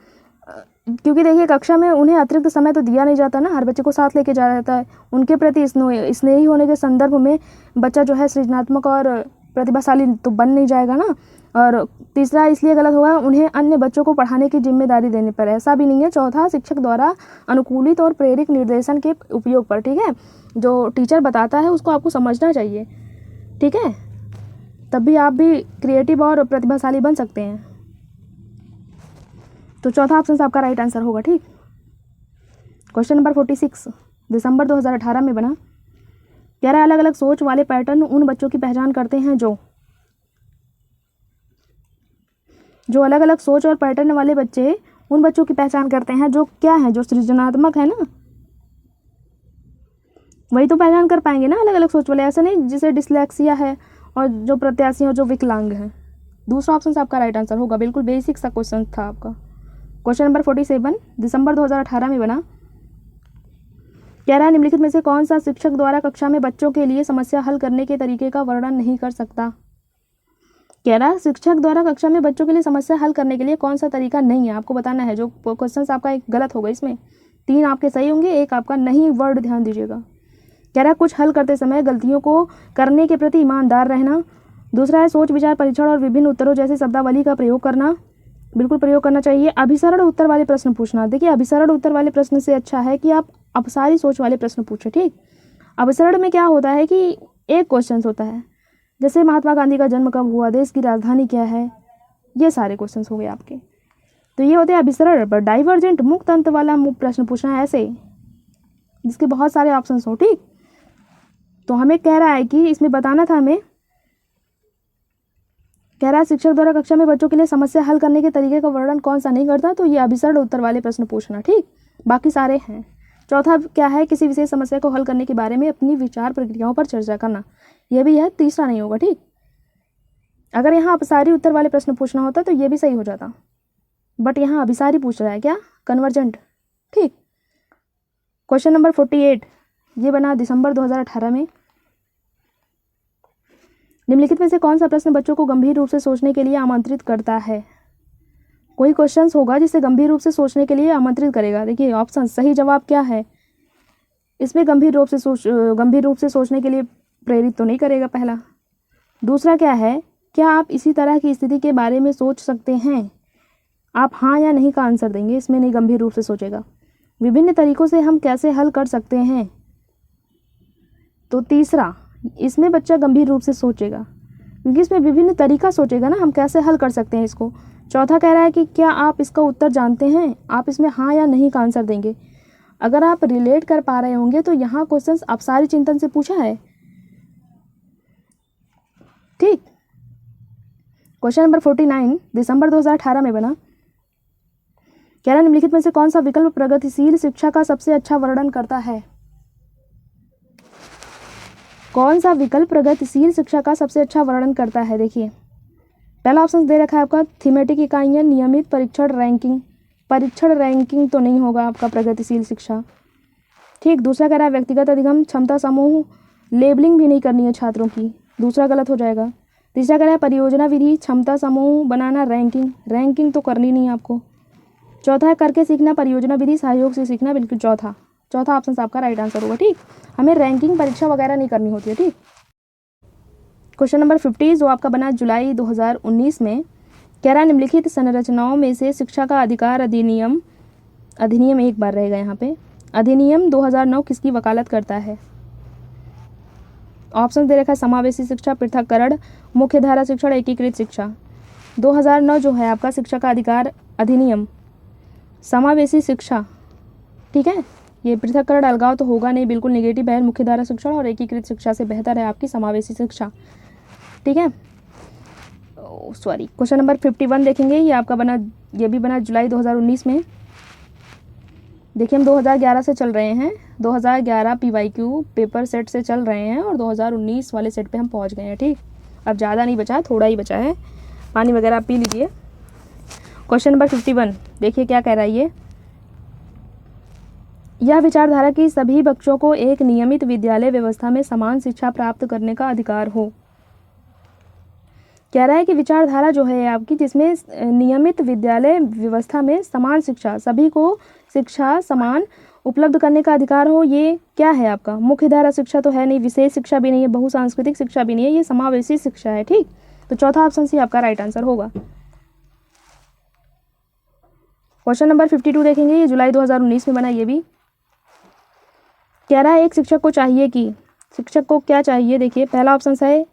क्योंकि देखिए कक्षा में उन्हें अतिरिक्त समय तो दिया नहीं जाता ना, हर बच्चे को साथ लेके जाया जाता है। उनके प्रति स्नेही होने के संदर्भ में बच्चा जो है सृजनात्मक और प्रतिभाशाली तो बन नहीं जाएगा ना। और तीसरा इसलिए गलत होगा उन्हें अन्य बच्चों को पढ़ाने की जिम्मेदारी देने पर, ऐसा भी नहीं है। चौथा शिक्षक द्वारा अनुकूलित और प्रेरक निर्देशन के उपयोग पर, ठीक है। जो टीचर बताता है उसको आपको समझना चाहिए, ठीक है, तभी आप भी क्रिएटिव और प्रतिभाशाली बन सकते हैं। तो चौथा ऑप्शन आपका राइट आंसर होगा, ठीक। क्वेश्चन नंबर 46 दिसंबर 2018 में बना। कह रहा है अलग अलग सोच वाले पैटर्न उन बच्चों की पहचान करते हैं जो अलग अलग सोच और पैटर्न वाले बच्चे उन बच्चों की पहचान करते हैं जो क्या है, जो सृजनात्मक है ना, वही तो पहचान कर पाएंगे ना अलग अलग सोच वाले, ऐसा नहीं जिसे डिसलेक्सिया है और जो प्रत्याशी और जो विकलांग है। दूसरा ऑप्शन आपका राइट आंसर होगा, बिल्कुल बेसिक सा क्वेश्चन था आपका। क्वेश्चन नंबर 47 दिसंबर 2018 में बना। कह रहा है निम्नलिखित में से कौन सा शिक्षक द्वारा कक्षा में बच्चों के लिए समस्या हल करने के तरीके का वर्णन नहीं कर सकता? कह रहा है शिक्षक द्वारा कक्षा में बच्चों के लिए समस्या हल करने के लिए कौन सा तरीका नहीं है, आपको बताना है। जो क्वेश्चन आपका एक गलत होगा, इसमें 3 आपके सही होंगे, एक आपका नहीं, वर्ड ध्यान दीजिएगा। कह रहा है कुछ हल करते समय गलतियों को करने के प्रति ईमानदार रहना। दूसरा है सोच विचार परीक्षण और विभिन्न उत्तरों जैसे शब्दावली का प्रयोग करना, बिल्कुल प्रयोग करना चाहिए। अभिसरण उत्तर वाले प्रश्न पूछना। देखिए अभिसरण उत्तर वाले प्रश्न से अच्छा है कि आप अपसारी सोच वाले प्रश्न पूछे, ठीक। अभिसरण में क्या होता है कि एक क्वेश्चन होता है, जैसे महात्मा गांधी का जन्म कब हुआ, देश की राजधानी क्या है, ये सारे क्वेश्चन हो गए आपके, तो ये होते हैं अभिसरण। पर डाइवर्जेंट मुक्त अंत वाला प्रश्न पूछना है ऐसे, जिसके बहुत सारे ऑप्शंस हो, ठीक। तो हमें कह रहा है कि इसमें बताना था हमें, कह रहा है शिक्षक द्वारा कक्षा में बच्चों के लिए समस्या हल करने के तरीके का वर्णन कौन सा नहीं करता, तो ये अभिसरण उत्तर वाले प्रश्न पूछना, ठीक। बाकी सारे हैं। चौथा क्या है, किसी विशेष समस्या को हल करने के बारे में अपनी विचार प्रक्रियाओं पर चर्चा करना, यह भी है, तीसरा नहीं होगा, ठीक। अगर यहाँ अपसारी उत्तर वाले प्रश्न पूछना होता तो ये भी सही हो जाता, बट यहाँ अभिसारी पूछ रहा है, क्या, कन्वर्जेंट, ठीक। क्वेश्चन नंबर 48 ये बना दिसंबर 2018 में। निम्नलिखित में से कौन सा प्रश्न बच्चों को गंभीर रूप से सोचने के लिए आमंत्रित करता है। कोई क्वेश्चन होगा जिसे गंभीर रूप से सोचने के लिए आमंत्रित करेगा। देखिए ऑप्शन, सही जवाब क्या है इसमें, गंभीर रूप से सोचने के लिए प्रेरित तो नहीं करेगा, पहला। दूसरा क्या है, क्या आप इसी तरह की स्थिति के बारे में सोच सकते हैं, आप हाँ या नहीं का आंसर देंगे, इसमें नहीं गंभीर रूप से सोचेगा। विभिन्न तरीकों से हम कैसे हल कर सकते हैं, तो तीसरा, इसमें बच्चा गंभीर रूप से सोचेगा क्योंकि इसमें विभिन्न तरीका सोचेगा ना, हम कैसे हल कर सकते हैं इसको। चौथा कह रहा है कि क्या आप इसका उत्तर जानते हैं, आप इसमें हाँ या नहीं का आंसर देंगे। अगर आप रिलेट कर पा रहे होंगे तो यहाँ क्वेश्चन अपसारी चिंतन से पूछा है, ठीक। क्वेश्चन नंबर 49 दिसंबर 2018 में बना। कह रहा निम्नलिखित में से कौन सा विकल्प प्रगतिशील शिक्षा का सबसे अच्छा वर्णन करता है। कौन सा विकल्प प्रगतिशील शिक्षा का सबसे अच्छा वर्णन करता है। देखिए पहला ऑप्शन दे रखा है आपका थीमेटिक इकाइयाँ, नियमित परीक्षण रैंकिंग। परीक्षण रैंकिंग तो नहीं होगा आपका प्रगतिशील शिक्षा, ठीक। दूसरा कह रहा है व्यक्तिगत अधिगम, क्षमता समूह, लेबलिंग भी नहीं करनी है छात्रों की, दूसरा गलत हो जाएगा। तीसरा कह रहा है परियोजना विधि, क्षमता समूह बनाना, रैंकिंग। रैंकिंग तो करनी नहीं है आपको। चौथा है करके सीखना, परियोजना विधि, सहयोग से सीखना, बिल्कुल चौथा ऑप्शन आपका राइट आंसर होगा, ठीक। हमें रैंकिंग परीक्षा वगैरह नहीं करनी होती है, ठीक। क्वेश्चन नंबर 50 जो आपका बना जुलाई 2019 में। कह रहा है निम्नलिखित संरचनाओं में से शिक्षा का अधिकार अधिनियम एक बार रहेगा यहाँ पे, अधिनियम 2009 किसकी वकालत करता है। ऑप्शन दे रखा है समावेशी शिक्षा, पृथककरण, मुख्यधारा शिक्षण, एकीकृत शिक्षा। 2009 जो है आपका शिक्षा का अधिकार अधिनियम, समावेशी शिक्षा, ठीक है। ये पृथककरण अलगाव तो होगा नहीं, बिल्कुल नेगेटिव है। मुख्यधारा शिक्षण और एकीकृत शिक्षा से बेहतर है आपकी समावेशी शिक्षा, ठीक है। सॉरी क्वेश्चन नंबर 51 देखेंगे, ये आपका बना, ये भी बना जुलाई 2019 में। देखिए हम 2011 से चल रहे हैं, 2011 PYQ पेपर सेट से चल रहे हैं और 2019 वाले सेट पे हम पहुंच गए हैं, ठीक। अब ज़्यादा नहीं बचा है, थोड़ा ही बचा है, पानी वगैरह आप पी लीजिए। क्वेश्चन नंबर 51 देखिए क्या कह रहा है ये, यह विचारधारा कि सभी बच्चों को एक नियमित विद्यालय व्यवस्था में समान शिक्षा प्राप्त करने का अधिकार हो। कह रहा है कि विचारधारा जो है आपकी जिसमें नियमित विद्यालय व्यवस्था में समान शिक्षा, सभी को शिक्षा समान उपलब्ध करने का अधिकार हो, ये क्या है आपका, मुख्यधारा शिक्षा तो है नहीं, विशेष शिक्षा भी नहीं है, बहुसांस्कृतिक शिक्षा भी नहीं है, ये समावेशी शिक्षा है, ठीक। तो चौथा ऑप्शन सी आपका राइट आंसर होगा। क्वेश्चन नंबर 52 देखेंगे, ये जुलाई 2019 में बना, ये भी कह रहा है एक शिक्षक को चाहिए कि, शिक्षक को क्या चाहिए। देखिए पहला ऑप्शन है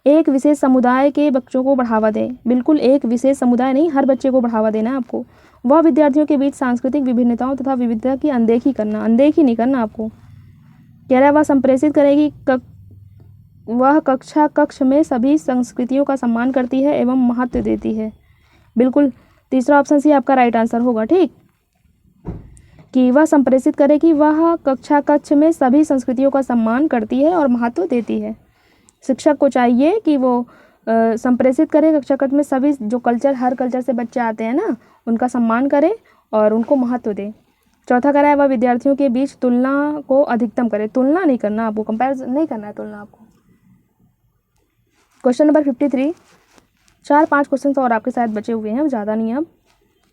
एक विशेष समुदाय के बच्चों को बढ़ावा दें, बिल्कुल एक विशेष समुदाय नहीं, हर बच्चे को बढ़ावा देना है आपको। वह विद्यार्थियों के बीच सांस्कृतिक विभिन्नताओं तथा विविधता की अनदेखी नहीं करना आपको। कह रहा है वह संप्रेषित करेगी, वह कक्ष में सभी संस्कृतियों का सम्मान करती है एवं महत्व देती है, बिल्कुल तीसरा ऑप्शन सी आपका राइट आंसर होगा, ठीक। कि वह संप्रेषित करेगी, वह कक्ष में सभी संस्कृतियों का सम्मान करती है और महत्व देती है। शिक्षक को चाहिए कि वो संप्रेषित करे कक्षा कक्ष में सभी जो कल्चर, हर कल्चर से बच्चे आते हैं ना, उनका सम्मान करे और उनको महत्व दे। चौथा कह रहा है वह विद्यार्थियों के बीच तुलना को अधिकतम करे, तुलना नहीं करना आपको, कंपेरिजन नहीं करना है तुलना आपको। क्वेश्चन नंबर 53 4-5 क्वेश्चन और आपके साथ बचे हुए हैं, ज़्यादा नहीं है। अब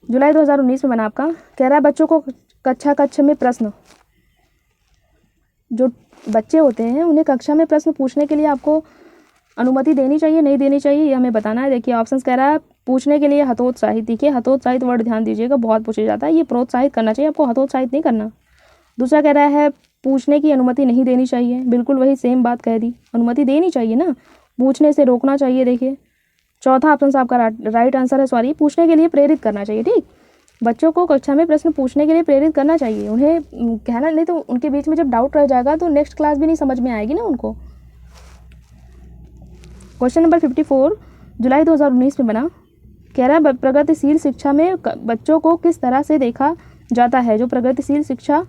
जुलाई 2019 में बना आपका। कह रहा है बच्चों को कक्षा में प्रश्न, जो बच्चे होते हैं उन्हें कक्षा में प्रश्न पूछने के लिए आपको अनुमति देनी चाहिए नहीं देनी चाहिए, ये हमें बताना है। देखिए ऑप्शंस कह रहा है पूछने के लिए हतोत्साहित, देखिए हतोत्साहित वर्ड ध्यान दीजिएगा, बहुत पूछा जाता है, ये प्रोत्साहित करना चाहिए आपको, हतोत्साहित नहीं करना। दूसरा कह रहा है पूछने की अनुमति नहीं देनी चाहिए, बिल्कुल वही सेम बात कह दी, अनुमति देनी चाहिए ना, पूछने से रोकना चाहिए। देखिए चौथा ऑप्शन आपका राइट आंसर है, सॉरी पूछने के लिए प्रेरित करना चाहिए, ठीक। बच्चों को कक्षा में प्रश्न पूछने के लिए प्रेरित करना चाहिए, उन्हें कहना नहीं तो उनके बीच में जब डाउट रह जाएगा तो नेक्स्ट क्लास भी नहीं समझ में आएगी ना उनको। क्वेश्चन नंबर 54 जुलाई 2019 में बना, कह रहा है प्रगतिशील शिक्षा में बच्चों को किस तरह से देखा जाता है। जो प्रगतिशील शिक्षा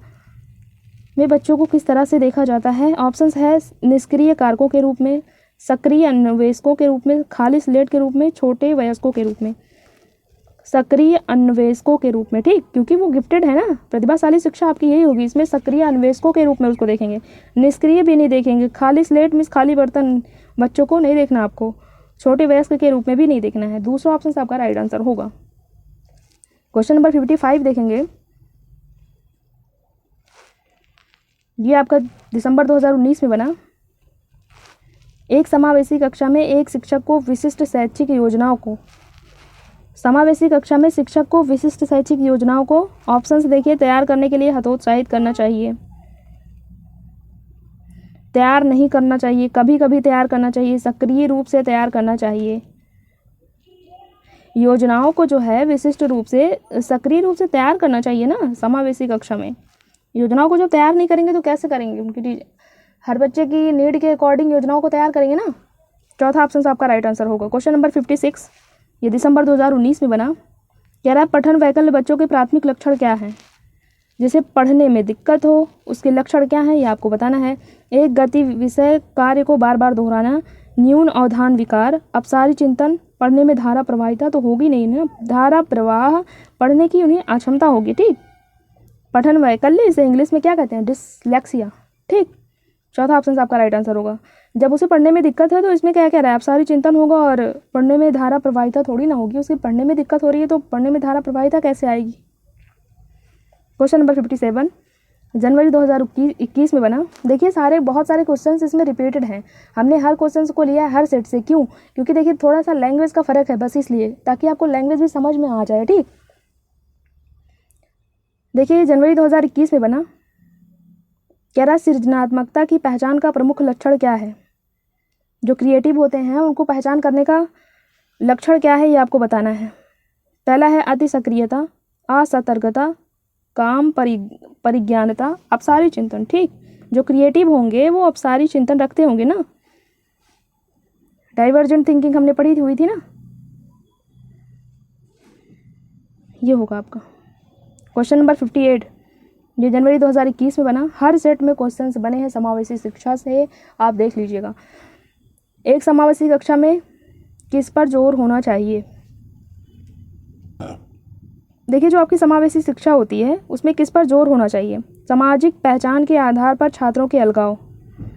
में बच्चों को किस तरह से देखा जाता है, ऑप्शंस है निष्क्रिय कारकों के रूप में, सक्रिय अन्वेषकों के रूप में, खाली स्लेट के रूप में, छोटे वयस्कों के रूप में। सक्रिय अन्वेषकों के रूप में, ठीक, क्योंकि वो गिफ्टेड है ना, प्रतिभाशाली शिक्षा आपकी यही होगी। इसमें सक्रिय अन्वेषकों के रूप में उसको देखेंगे, निष्क्रिय भी नहीं देखेंगे, खाली स्लेट मीन्स खाली बर्तन बच्चों को नहीं देखना आपको, छोटे वयस्क के रूप में भी नहीं देखना है। दूसरा ऑप्शन आपका राइट आंसर होगा। क्वेश्चन नंबर 55 देखेंगे, ये आपका दिसंबर 2019 में बना। एक समावेशी कक्षा में एक शिक्षक को विशिष्ट शैक्षिक योजनाओं को, समावेशी कक्षा में शिक्षक को विशिष्ट शैक्षिक योजनाओं को, ऑप्शंस देखिए, तैयार करने के लिए हतोत्साहित करना चाहिए, तैयार नहीं करना चाहिए, कभी कभी तैयार करना चाहिए, सक्रिय रूप से तैयार करना चाहिए। योजनाओं को जो है विशिष्ट रूप से सक्रिय रूप से तैयार करना चाहिए ना समावेशी कक्षा में। योजनाओं को जब तैयार नहीं करेंगे तो कैसे करेंगे, उनकी हर बच्चे की नीड के अकॉर्डिंग योजनाओं को तैयार करेंगे ना। चौथा ऑप्शन आपका राइट आंसर होगा। क्वेश्चन नंबर 56, ये दिसंबर 2019 में बना, कह रहा है पठन वैकल्य बच्चों के प्राथमिक लक्षण क्या हैं। जैसे पढ़ने में दिक्कत हो, उसके लक्षण क्या हैं ये आपको बताना है। एक गति विषय कार्य को बार बार दोहराना, न्यून अवधान विकार, अपसारी चिंतन, पढ़ने में धारा प्रवाहिता तो होगी नहीं ना, धारा प्रवाह पढ़ने की उन्हें अक्षमता होगी, ठीक। पठन वैकल्य इसे इंग्लिश में क्या कहते हैं, डिसलेक्सिया, ठीक। चौथा ऑप्शन आपका राइट आंसर होगा। जब उसे पढ़ने में दिक्कत है तो इसमें क्या कह रहा है, अपसारी चिंतन होगा और पढ़ने में धारा प्रवाहिता थोड़ी ना होगी, उसकी पढ़ने में दिक्कत हो रही है तो पढ़ने में धारा प्रवाहिता कैसे आएगी। क्वेश्चन नंबर 57 जनवरी 2021 में बना। देखिए बहुत सारे क्वेश्चंस इसमें रिपीटेड हैं, हमने हर क्वेश्चन को लिया है हर सेट से। क्यों, क्योंकि देखिए थोड़ा सा लैंग्वेज का फ़र्क है, बस इसलिए, ताकि आपको लैंग्वेज भी समझ में आ जाए, ठीक। देखिए जनवरी 2021 में बना, कह रहा सृजनात्मकता की पहचान का प्रमुख लक्षण क्या है। जो क्रिएटिव होते हैं उनको पहचान करने का लक्षण क्या है ये आपको बताना है। पहला है अति सक्रियता, असतर्कता, काम परिज्ञानता, अपसारी चिंतन, ठीक। जो क्रिएटिव होंगे वो अपसारी चिंतन रखते होंगे ना, डाइवर्जेंट थिंकिंग हमने पढ़ी हुई थी ना, ये होगा आपका। क्वेश्चन नंबर 58 ये जनवरी 2021 में बना। हर सेट में क्वेश्चंस बने हैं समावेशी शिक्षा से, आप देख लीजिएगा। एक समावेशी कक्षा में किस पर जोर होना चाहिए। देखिए जो आपकी समावेशी शिक्षा होती है उसमें किस पर जोर होना चाहिए। सामाजिक पहचान के आधार पर छात्रों के अलगाव,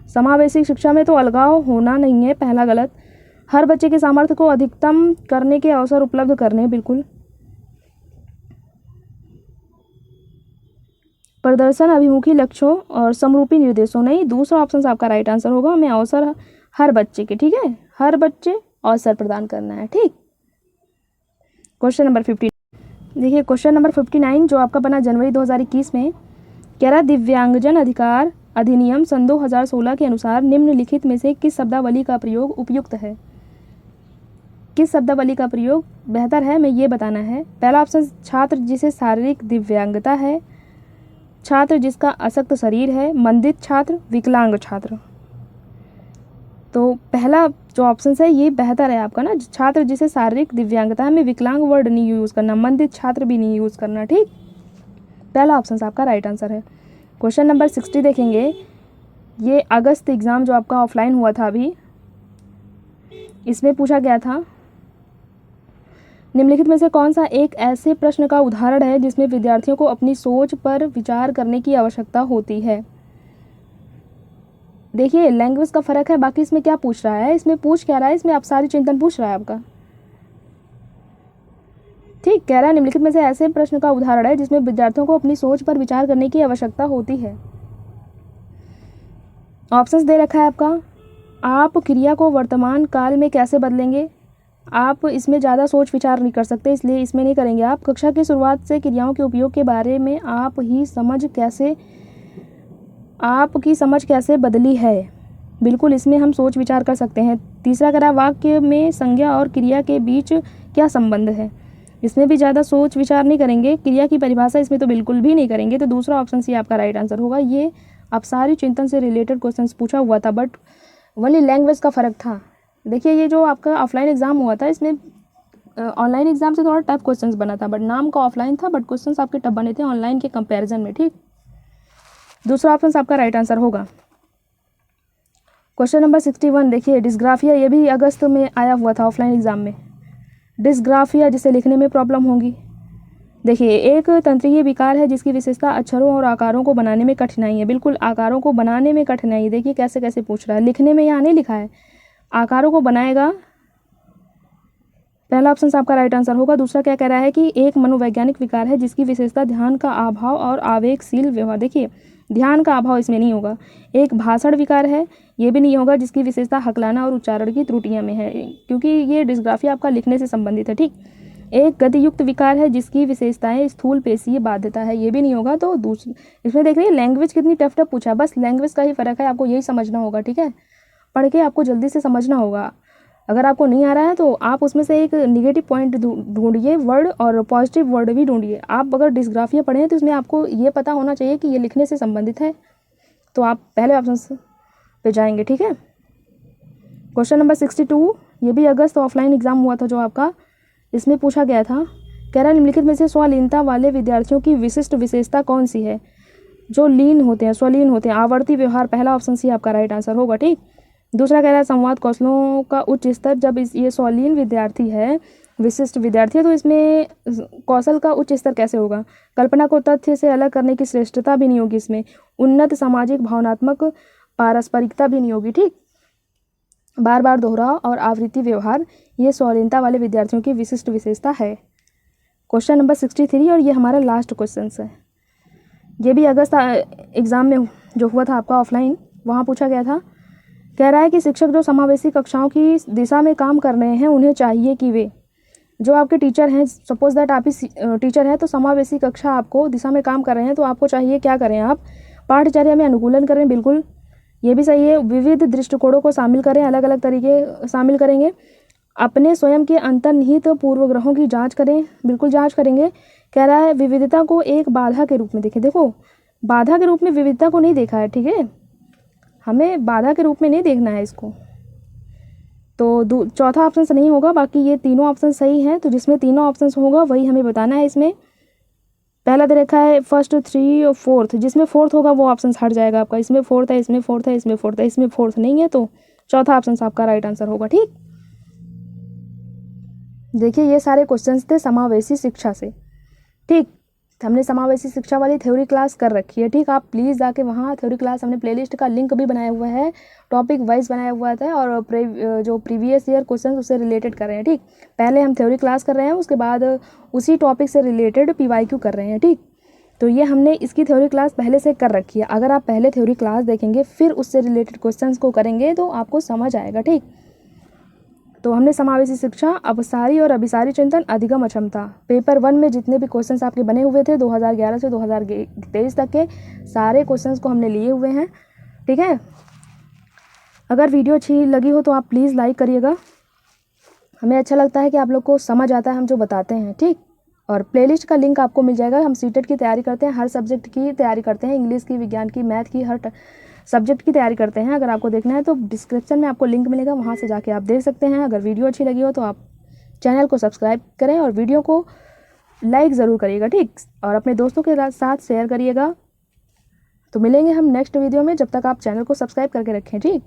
समावेशी शिक्षा में तो अलगाव होना नहीं है, पहला गलत। हर बच्चे के सामर्थ्य को अधिकतम करने के अवसर उपलब्ध करने, बिल्कुल। प्रदर्शन अभिमुखी लक्ष्यों और समरूपी निर्देशों, नहीं, दूसरा ऑप्शन आपका राइट आंसर होगा। हमें अवसर हर बच्चे के, ठीक है, हर बच्चे अवसर प्रदान करना है, ठीक। क्वेश्चन नंबर 50 देखिए, क्वेश्चन नंबर 59 जो आपका बना जनवरी 2021 में, कह रहा दिव्यांगजन अधिकार अधिनियम सन 2016 के अनुसार निम्नलिखित में से किस शब्दावली का प्रयोग उपयुक्त है। किस शब्दावली का प्रयोग बेहतर है, मैं ये बताना है। पहला ऑप्शन छात्र जिसे शारीरिक दिव्यांगता है, छात्र जिसका अशक्त शरीर है, मंदित छात्र, विकलांग छात्र। तो पहला जो ऑप्शन है ये बेहतर है आपका ना, छात्र जिसे शारीरिक दिव्यांगता है, में विकलांग वर्ड नहीं यूज़ करना, मंदित छात्र भी नहीं यूज़ करना, ठीक। पहला ऑप्शन आपका राइट आंसर है। क्वेश्चन नंबर 60 देखेंगे, ये अगस्त एग्ज़ाम जो आपका ऑफलाइन हुआ था अभी, इसमें पूछा गया था निम्नलिखित में से कौन सा एक ऐसे प्रश्न का उदाहरण है जिसमें विद्यार्थियों को अपनी सोच पर विचार करने की आवश्यकता होती है। देखिए लैंग्वेज का फ़र्क है, बाकी इसमें क्या पूछ रहा है, इसमें पूछ क्या रहा है, इसमें अपसारी चिंतन पूछ रहा है आपका, ठीक। कह रहा है निम्नलिखित में से ऐसे प्रश्न का उदाहरण है जिसमें विद्यार्थियों को अपनी सोच पर विचार करने की आवश्यकता होती है। ऑप्शंस दे रखा है आपका, आप क्रिया को वर्तमान काल में कैसे बदलेंगे। आप इसमें ज़्यादा सोच विचार नहीं कर सकते, इसलिए इसमें नहीं करेंगे आप। कक्षा की शुरुआत से क्रियाओं के उपयोग के बारे में आपकी समझ कैसे बदली है, बिल्कुल इसमें हम सोच विचार कर सकते हैं। तीसरा करा वाक्य में संज्ञा और क्रिया के बीच क्या संबंध है। इसमें भी ज़्यादा सोच विचार नहीं करेंगे, क्रिया की परिभाषा इसमें तो बिल्कुल भी नहीं करेंगे, तो दूसरा ऑप्शन सी आपका राइट आंसर होगा। ये अपसारी चिंतन से रिलेटेड क्वेश्चंस पूछा हुआ था, बट ओनली लैंग्वेज का फ़र्क था। देखिए ये जो आपका ऑफलाइन एग्ज़ाम हुआ था, इसमें ऑनलाइन एग्ज़ाम से थोड़ा टफ क्वेश्चंस बना था, बट नाम का ऑफलाइन था, बट क्वेश्चंस आपके टफ बने थे ऑनलाइन के कंपैरिजन में। ठीक, दूसरा ऑप्शन आपका राइट आंसर होगा। क्वेश्चन नंबर 61 देखिए, डिस्ग्राफिया, ये भी अगस्त में आया हुआ था ऑफलाइन एग्ज़ाम में। डिस्ग्राफिया जिसे लिखने में प्रॉब्लम होगी। देखिए, एक तंत्रीय विकार है जिसकी विशेषता अक्षरों और आकारों को बनाने में कठिनाई है। बिल्कुल, आकारों को बनाने में कठिनाई। देखिए कैसे कैसे पूछ रहा है, लिखने में यहाँ नहीं लिखा है, आकारों को बनाएगा। पहला ऑप्शन आपका राइट आंसर होगा। दूसरा क्या कह रहा है कि एक मनोवैज्ञानिक विकार है जिसकी विशेषता ध्यान का अभाव और आवेगशील व्यवहार। देखिए ध्यान का अभाव इसमें नहीं होगा। एक भाषण विकार है, ये भी नहीं होगा, जिसकी विशेषता हकलाना और उच्चारण की त्रुटियां में है, क्योंकि ये डिस्ग्राफिया आपका लिखने से संबंधित है। ठीक, एक गतियुक्त विकार है जिसकी विशेषताएं स्थूल पेशीय बाध्यता है, ये भी नहीं होगा। तो दूसरी इसमें देख रही है लैंग्वेज कितनी टफ टफ पूछा, बस लैंग्वेज का ही फ़र्क है, आपको यही समझना होगा। ठीक है, पढ़ के आपको जल्दी से समझना होगा। अगर आपको नहीं आ रहा है तो आप उसमें से एक निगेटिव पॉइंट ढूंढिए वर्ड, और पॉजिटिव वर्ड भी ढूंढिए। आप अगर डिस्ग्राफिया पढ़ें तो इसमें आपको ये पता होना चाहिए कि ये लिखने से संबंधित है, तो आप पहले ऑप्शन पे जाएंगे। ठीक है, क्वेश्चन नंबर 62, ये भी अगस्त ऑफलाइन एग्जाम हुआ था जो आपका, इसमें पूछा गया था, कह रहा निम्नलिखित में से स्वलीनता वाले विद्यार्थियों की विशिष्ट विशेषता कौन सी है? जो लीन होते हैं, स्वलीन होते हैं। आवर्ती व्यवहार, पहला ऑप्शन सी आपका राइट आंसर होगा। ठीक, दूसरा कह रहा है संवाद कौशलों का उच्च स्तर। जब ये स्वलीन विद्यार्थी है, विशिष्ट विद्यार्थी है, तो इसमें कौशल का उच्च स्तर कैसे होगा? कल्पना को तथ्य से अलग करने की श्रेष्ठता भी नहीं होगी इसमें। उन्नत सामाजिक भावनात्मक पारस्परिकता भी नहीं होगी। ठीक, बार बार दोहराव और आवृत्ति व्यवहार, ये स्वलीनता वाले विद्यार्थियों की विशिष्ट विशेषता है। क्वेश्चन नंबर 63, और ये हमारा लास्ट क्वेश्चन है। ये भी अगस्त एग्ज़ाम में जो हुआ था आपका ऑफलाइन, वहाँ पूछा गया था। कह रहा है कि शिक्षक जो समावेशी कक्षाओं की दिशा में काम कर रहे हैं, उन्हें चाहिए कि वे जो आपके टीचर हैं, सपोज दैट आप ही टीचर हैं, तो समावेशी कक्षा आपको दिशा में काम कर रहे हैं, तो आपको चाहिए क्या करें? आप पाठचर्या में अनुकूलन करें, बिल्कुल ये भी सही है। विविध दृष्टिकोणों को शामिल करें, अलग अलग तरीके शामिल करेंगे। अपने स्वयं के अंतर्निहित पूर्वग्रहों की जांच करें, बिल्कुल जांच करेंगे। कह रहा है विविधता को एक बाधा के रूप में देखें। देखो बाधा के रूप में विविधता को नहीं देखा है, ठीक है, हमें बाधा के रूप में नहीं देखना है इसको। तो चौथा ऑप्शन से नहीं होगा, बाकी ये तीनों ऑप्शन सही हैं। तो जिसमें तीनों ऑप्शन होगा वही हमें बताना है। इसमें पहला दे रखा है फर्स्ट, 3 और 4, जिसमें 4th होगा वो ऑप्शन हट जाएगा आपका। इसमें 4th है, इसमें 4th है, इसमें 4th है, इसमें 4th नहीं है, तो चौथा ऑप्शन आपका राइट आंसर होगा। ठीक, देखिए ये सारे क्वेश्चंस थे समावेशी शिक्षा से। ठीक, हमने समावेशी शिक्षा वाली थ्योरी क्लास कर रखी है। ठीक, आप प्लीज़ जाके वहाँ थ्योरी क्लास, हमने प्लेलिस्ट का लिंक भी बनाया हुआ है, टॉपिक वाइज बनाया हुआ था, और जो प्रीवियस ईयर क्वेश्चन उससे रिलेटेड कर रहे हैं। ठीक, पहले हम थ्योरी क्लास कर रहे हैं, उसके बाद उसी टॉपिक से रिलेटेड PYQ कर रहे हैं। ठीक, तो ये हमने इसकी थ्योरी क्लास पहले से कर रखी है। अगर आप पहले थ्योरी क्लास देखेंगे फिर उससे रिलेटेड क्वेश्चन को करेंगे तो आपको समझ आएगा। ठीक, तो हमने समावेशी शिक्षा, अपसारी और अभिसारी चिंतन, अधिगम अक्षमता, पेपर 1 में जितने भी क्वेश्चंस आपके बने हुए थे 2011 से 2023 तक के सारे क्वेश्चंस को हमने लिए हुए हैं। ठीक है, अगर वीडियो अच्छी लगी हो तो आप प्लीज़ लाइक करिएगा, हमें अच्छा लगता है कि आप लोग को समझ आता है हम जो बताते हैं। ठीक, और प्लेलिस्ट का लिंक आपको मिल जाएगा। हम सीटेट की तैयारी करते हैं, हर सब्जेक्ट की तैयारी करते हैं, इंग्लिश की, विज्ञान की, मैथ की, हर सब्जेक्ट की तैयारी करते हैं। अगर आपको देखना है तो डिस्क्रिप्शन में आपको लिंक मिलेगा, वहाँ से जाके आप देख सकते हैं। अगर वीडियो अच्छी लगी हो तो आप चैनल को सब्सक्राइब करें और वीडियो को लाइक ज़रूर करिएगा। ठीक, और अपने दोस्तों के साथ शेयर करिएगा। तो मिलेंगे हम नेक्स्ट वीडियो में, जब तक आप चैनल को सब्सक्राइब करके रखें। ठीक।